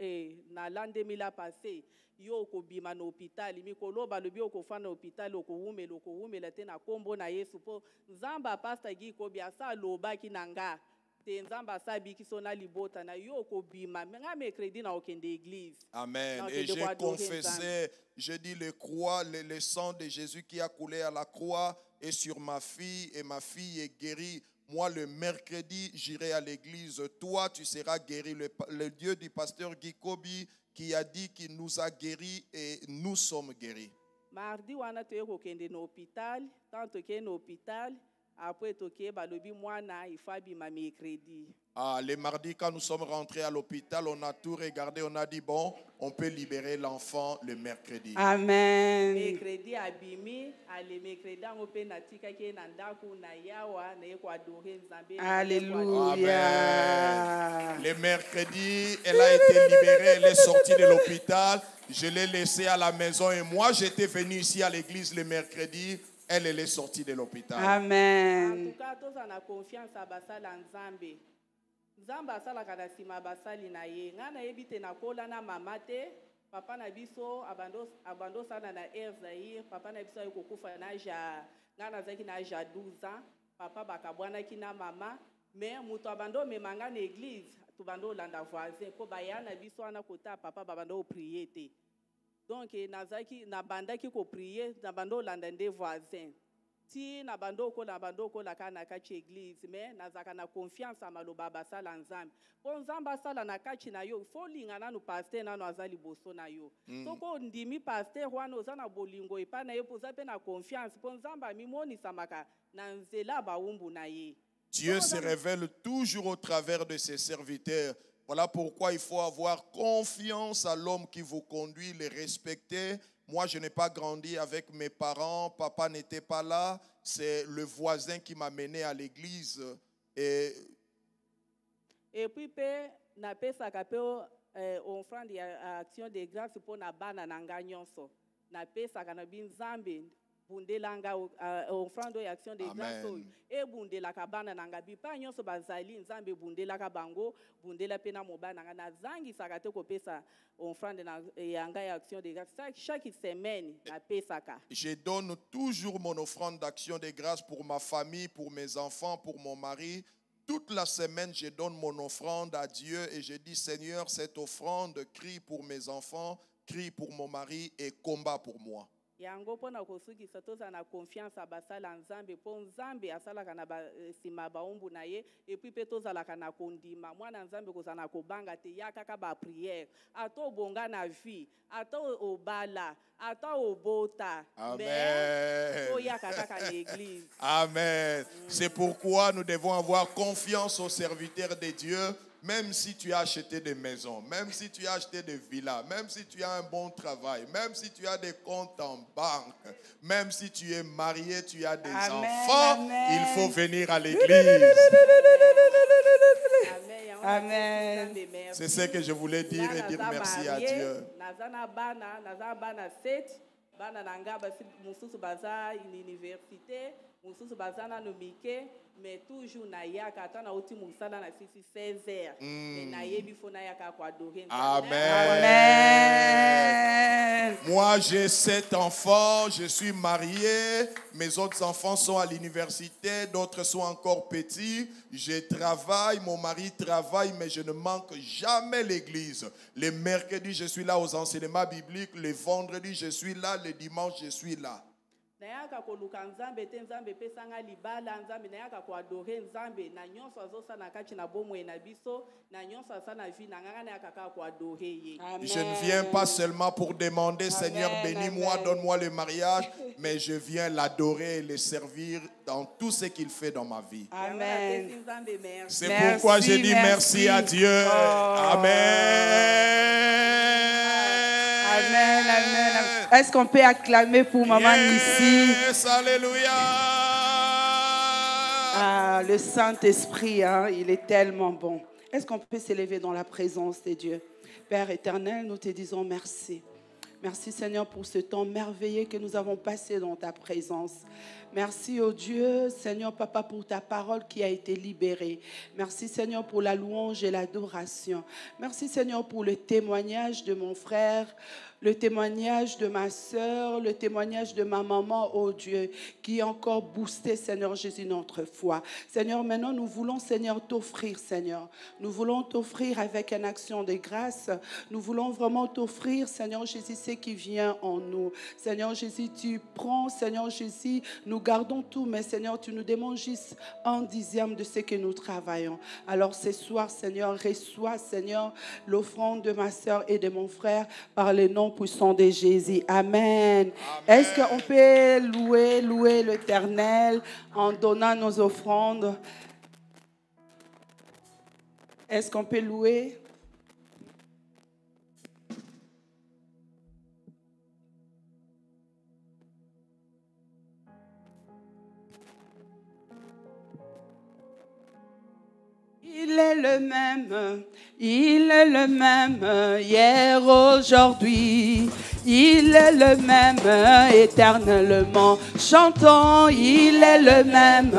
na l'an 2000 passé yo ko bima na hôpital mikolo balobi okofana na hôpital okowumela te na kombo na Yesu po nzamba pastor gi ko bia sa loba ki nanga te nzamba sabi ki sona libota na yo ko bima nga mercredi na okende église. Amen. Et j'ai confessé, je dis le sang de Jésus qui a coulé à la croix est sur ma fille et ma fille est guérie. Moi, le mercredi, j'irai à l'église. Toi, tu seras guéri. Le Dieu du pasteur Gikobi qui a dit qu'il nous a guéris et nous sommes guéris. Mardi, wana toye kokende na hôpital. Tant toke na hôpital, après toke balobi mwana ifabi ma mercredi. Ah, le mardi, quand nous sommes rentrés à l'hôpital, on a tout regardé. On a dit, bon, on peut libérer l'enfant le mercredi. Amen. Mercredi abimi, ale mercredi on peut natika ke na ndaku na yawa na yeko adorer nzambe. Alléluia. Amen. Le mercredi, elle a été libérée, elle est sortie de l'hôpital. Je l'ai laissée à la maison et moi, j'étais venu ici à l'église le mercredi. Elle est sortie de l'hôpital. Amen. En tout cas, tous en a confiance à basala nzambe. Nzamba asala kana sima basali na ye. Nga na yebite na kola na mama te. Papa na biso abando sana na Zaïre. Papa na biso yokokufa na ja. Nga na zaki na ja 12 ans. Papa bakabwana ki na mama. Mais muto abando memanga na église. Tubando landa voisin. Ko bayana biso ana kota papa babando prier te. Donc nazaki na banda ki ko prier na bando landa nde voisin. Si na bandoko la kana kachi église mais nazaka na confiance à maloba basala nzambe po nzamba sala na kachi na yo fo lingana no pasteur na no azali boso na yo soko ndimi pasteur wana ozana bolingo epa na ye poza pe na confiance po nzamba mimoni samaka na nzela baumbu na ye. Dieu se révèle toujours au travers de ses serviteurs. Voilà pourquoi il faut avoir confiance à l'homme qui vous conduit, le respecter. Moi, je n'ai pas grandi avec mes parents. Papa n'était pas là. C'est le voisin qui m'a mené à l'église. Et puis, na pesa kape offrande ya action de grâce pour na bana nanga nyonso. Na pesa kana binzambe bundelanga offrande ya action de grâce e bundela kabana nanga bipa nyonso bazali nzambe bundela ka bango bundela pena mobana nanga na zangi sakate ko pesa offrande na yanga ya action de grâce chaque semaine na pesaka. Je donne toujours mon offrande d'action de grâce pour ma famille, pour mes enfants, pour mon mari. Toute la semaine, je donne mon offrande à Dieu et je dis Seigneur, cette offrande crie pour mes enfants, crie pour mon mari et combat pour moi. Yango pona kosukisa toza na confiance a basala nzambe po nzambe asala kana sima baumbu na ye et puis pe toza la kana kondima mwana nzambe kozana kobanga te yakaka ba prière ato bonga na vie ato obala ato obota. Amen. O yakaka ka l'église. Amen. C'est pourquoi nous devons avoir confiance aux serviteurs de Dieu. Même si tu as acheté des maisons, même si tu as acheté des villas, même si tu as un bon travail, même si tu as des comptes en banque, même si tu es marié, tu as des enfants, il faut venir à l'église. Amen. C'est ce que je voulais dire et dire merci à Dieu. Mususu bazana no mike mais toujours na yaka ata na oti musala na 16h et na yebi fona yaka kwa adorer. Amen. Moi j'ai 7 enfants, je suis marié, mes autres enfants sont à l'université, d'autres sont encore petits, je travaille, mon mari travaille mais je ne manque jamais l'église. Le mercredi je suis là aux enseignements bibliques, le vendredi je suis là, le dimanche je suis là. Nayaka koluka nzambe te nzambe pesanga libala nzambe nayaka ko adorer nzambe na nyonso azosa na kati na bomwe na biso na nyonso asa na vie na nganga nayaka ko adorer ye. Je ne viens pas seulement pour demander Seigneur bénis-moi, donne-moi le mariage, mais je viens l'adorer et le servir dans tout ce qu'il fait dans ma vie. Amen. C'est pourquoi je dis merci à Dieu. Amen. Amen, amen, amen. Est-ce qu'on peut acclamer pour maman ici? Yes, alléluia. Ah, le Saint-Esprit, hein, il est tellement bon. Est-ce qu'on peut s'élever dans la présence de Dieu? Père éternel, nous te disons merci. Merci Seigneur pour ce temps merveilleux que nous avons passé dans ta présence. Merci au Dieu, Seigneur Papa, pour ta parole qui a été libérée. Merci Seigneur pour la louange et l'adoration. Merci Seigneur pour le témoignage de mon frère, le témoignage de ma soeur, le témoignage de ma maman, oh Dieu, qui a encore boosté, Seigneur Jésus, notre foi. Seigneur, maintenant nous voulons, Seigneur, t'offrir, Seigneur. Nous voulons t'offrir avec une action de grâce. Nous voulons vraiment t'offrir, Seigneur Jésus, ce qui vient en nous. Seigneur Jésus, tu prends, Seigneur Jésus, nous gardons tout, mais Seigneur, tu nous demandes juste 1/10 de ce que nous travaillons. Alors ce soir, Seigneur, reçois, Seigneur, l'offrande de ma soeur et de mon frère par le nom puissant de Jésus. Amen. Est-ce qu'on peut louer l'Éternel en donnant nos offrandes? Est-ce qu'on peut louer? Il est le même hier, aujourd'hui. Il est le même éternellement. Chantons, il est le même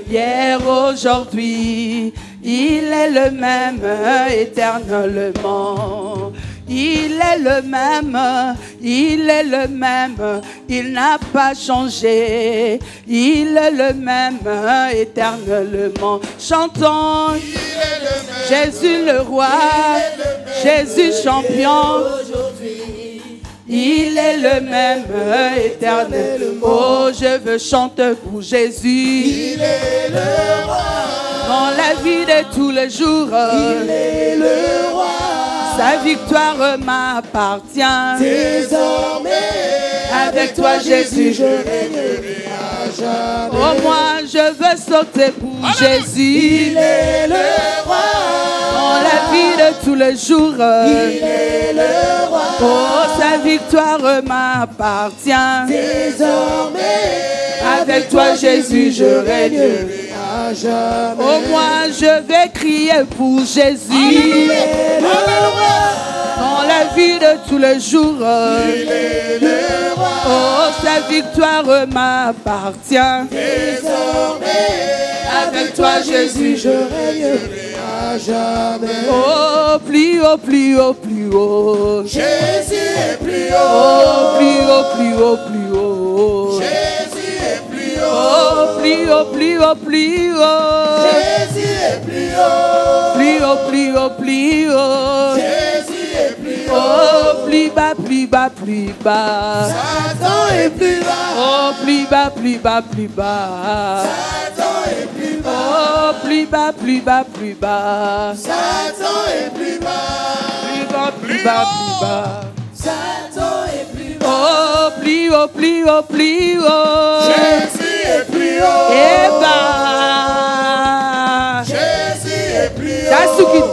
hier, aujourd'hui. Il est le même éternellement. Il est le même, il n'a pas changé. Il est le même éternellement. Chantons, Jésus le roi, Jésus champion. Il est le même éternellement. Oh, je veux chanter pour Jésus. Il est le roi. Dans la vie de tous les jours. Il est le roi. Sa victoire m'appartient. Désormais, avec toi Jésus, je régnerai à jamais. Oh, moi je veux sauter pour Jésus. Il est le roi. Dans la vie de tous les jours. Il est le roi. Oh, sa victoire m'appartient. Désormais, avec toi Jésus, je régnerai à jamais. Oh, moi je vais crier pour Jésus. Il est le roi. Dans la vie de tous les jours. Il est le roi. Oh, sa victoire m'appartient. Désormais, avec toi Jésus, je régnerai à jamais. Oh, plus haut, plus haut, plus haut. Jésus est plus haut. Oh, plus haut, plus haut, plus haut. Jésus est plus haut. Oh, plus haut, plus haut, plus haut. Jésus est plus haut. Plus haut, plus haut, plus haut. Jésus est plus haut. Oh, plus bas, plus bas, plus bas. Satan est plus bas. Oh, plus bas, plus bas, plus bas. Satan est plus bas. Oh, plus bas, plus bas, plus bas. Satan est plus bas. Plus bas, plus bas, plus bas. Satan est plus bas. Oh, plus haut, plus haut, plus haut. Jésus est plus haut. Eh ben, Jésus est plus that's haut.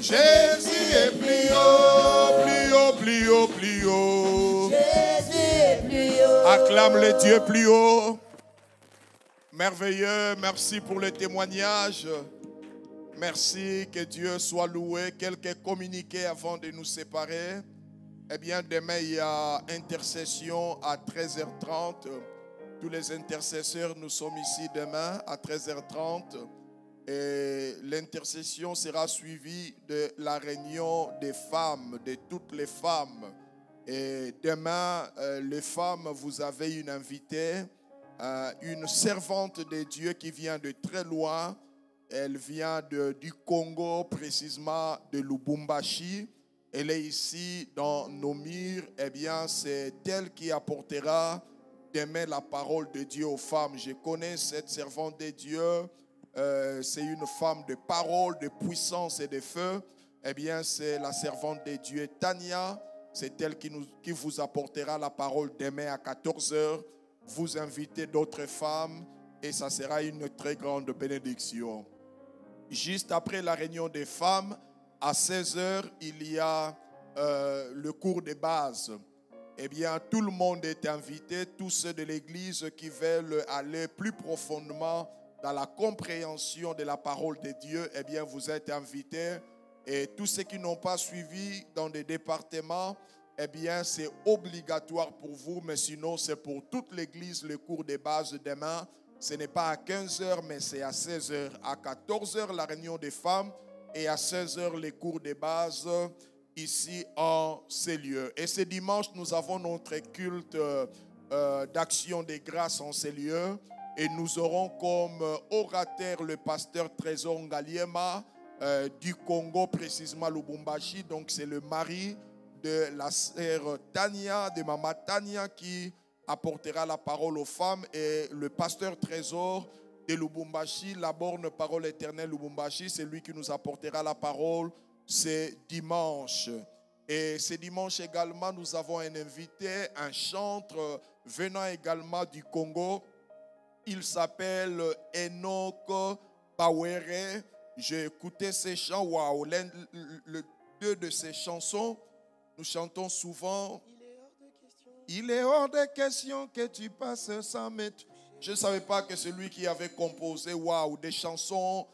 Jésus est plus haut, plus haut, plus haut, plus haut. Jésus est plus haut. Acclame le Dieu plus haut. Merveilleux, merci pour le témoignage. Merci, que Dieu soit loué. Quelques communiqués avant de nous séparer. Eh bien, demain, il y a intercession à 13h30. Tous les intercesseurs, nous sommes ici demain à 13h30. Et l'intercession sera suivie de la réunion des femmes, de toutes les femmes. Et demain, les femmes, vous avez une invitée, une servante de Dieu qui vient de très loin. Elle vient du Congo, précisément de Lubumbashi. Elle est ici dans nos murs. Eh bien, c'est elle qui apportera demain la parole de Dieu aux femmes. Je connais cette servante de Dieu. C'est une femme de parole, de puissance et de feu. Eh bien, c'est la servante de Dieu, Tania. C'est elle qui vous apportera la parole demain à 14h. Vous invitez d'autres femmes et ça sera une très grande bénédiction. Juste après la réunion des femmes, à 16h, il y a le cours de base. Eh bien, tout le monde est invité, tous ceux de l'Église qui veulent aller plus profondément dans la compréhension de la parole de Dieu, eh bien, vous êtes invités. Et tous ceux qui n'ont pas suivi dans des départements, eh bien, c'est obligatoire pour vous, mais sinon, c'est pour toute l'Église, le cours de base demain. Ce n'est pas à 15h, mais c'est à 16h. À 14h, la réunion des femmes, et à 16h, les cours de base ici en ces lieux. Et ce dimanche, nous avons notre culte d'action des grâces en ces lieux. Et nous aurons comme orateur le pasteur Trésor Ngaliema du Congo, précisément Lubumbashi. Donc c'est le mari de la sœur Tania, de maman Tania, qui apportera la parole aux femmes. Et le pasteur Trésor de Lubumbashi, la borne parole éternelle Lubumbashi, c'est lui qui nous apportera la parole ce dimanche. Et ce dimanche également, nous avons un invité, un chanteur venant également du Congo. Il s'appelle Enoch Bawere. J'ai écouté ses chants. Waouh, deux de ses chansons, nous chantons souvent. Il est hors de question que tu passes sans mettre. Je ne savais pas que c'est lui qui avait composé, waouh, des chansons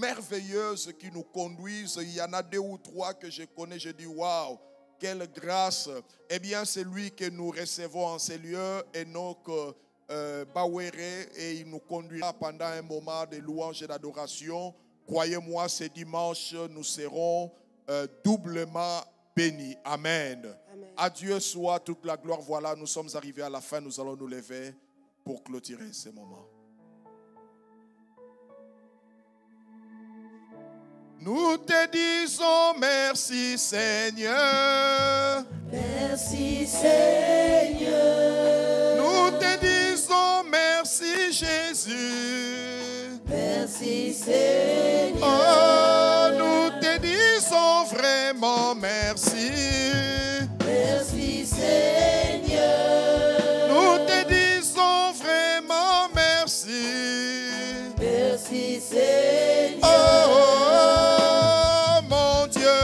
merveilleuses qui nous conduisent. Il y en a 2 ou 3 que je connais. Je dis, waouh, quelle grâce. Eh bien, c'est lui que nous recevons en ces lieux, Enoch Bawere, et il nous conduira pendant un moment de louange et d'adoration. Croyez-moi, ce dimanche, nous serons doublement bénis. Amen. Amen. À Dieu soit toute la gloire. Voilà, nous sommes arrivés à la fin. Nous allons nous lever pour clôturer ce moment. Nous te disons merci, Seigneur. Merci, Seigneur. Nous te disons merci, Jésus. Merci, Seigneur. Oh, nous te disons vraiment merci. Merci, Seigneur. Nous te disons vraiment merci. Merci, Seigneur. Oh, mon Dieu.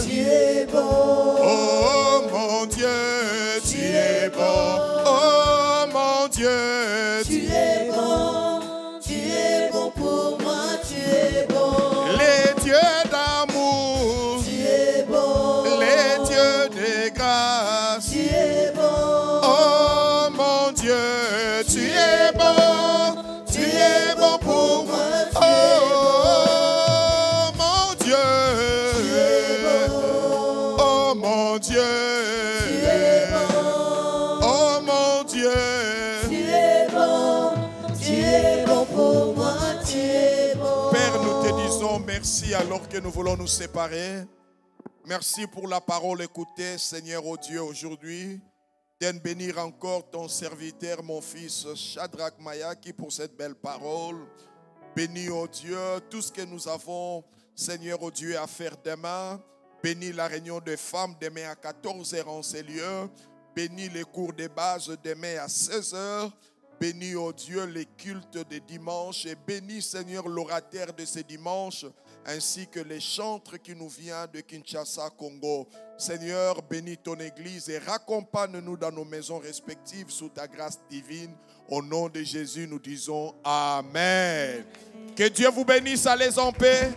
Tu es bon. Oh, mon Dieu, tu es bon. Oh, mon Dieu, Tu es bon. Tu es bon pour moi. Tu es bon. les dieux d'amour, Tu es bon. les dieux de grâce. Tu es bon. Oh, mon Dieu, tu es bon. Tu es bon pour moi. Oh, mon Dieu. Oh, mon Dieu. Oh, mon Dieu. Tu es bon. Tu es bon pour moi. Tu es bon. Père, nous te disons merci alors que nous voulons nous séparer. Merci pour la parole écoutée, Seigneur, oh Dieu, aujourd'hui. Viens bénir encore ton serviteur, mon fils Shadrach Mayaki, pour cette belle parole. Bénis, oh Dieu, tout ce que nous avons, Seigneur, oh Dieu, à faire demain. Bénis la réunion de femmes demain à 14h en ces lieux. Bénis les cours de base demain à 16h. Bénis, oh Dieu, les cultes de dimanche. Et bénis, Seigneur, l'orateur de ce dimanche, ainsi que les chantres qui nous viennent de Kinshasa, Congo. Seigneur, bénis ton Église et raccompagne-nous dans nos maisons respectives sous ta grâce divine. Au nom de Jésus, nous disons Amen. Que Dieu vous bénisse. Allez en paix.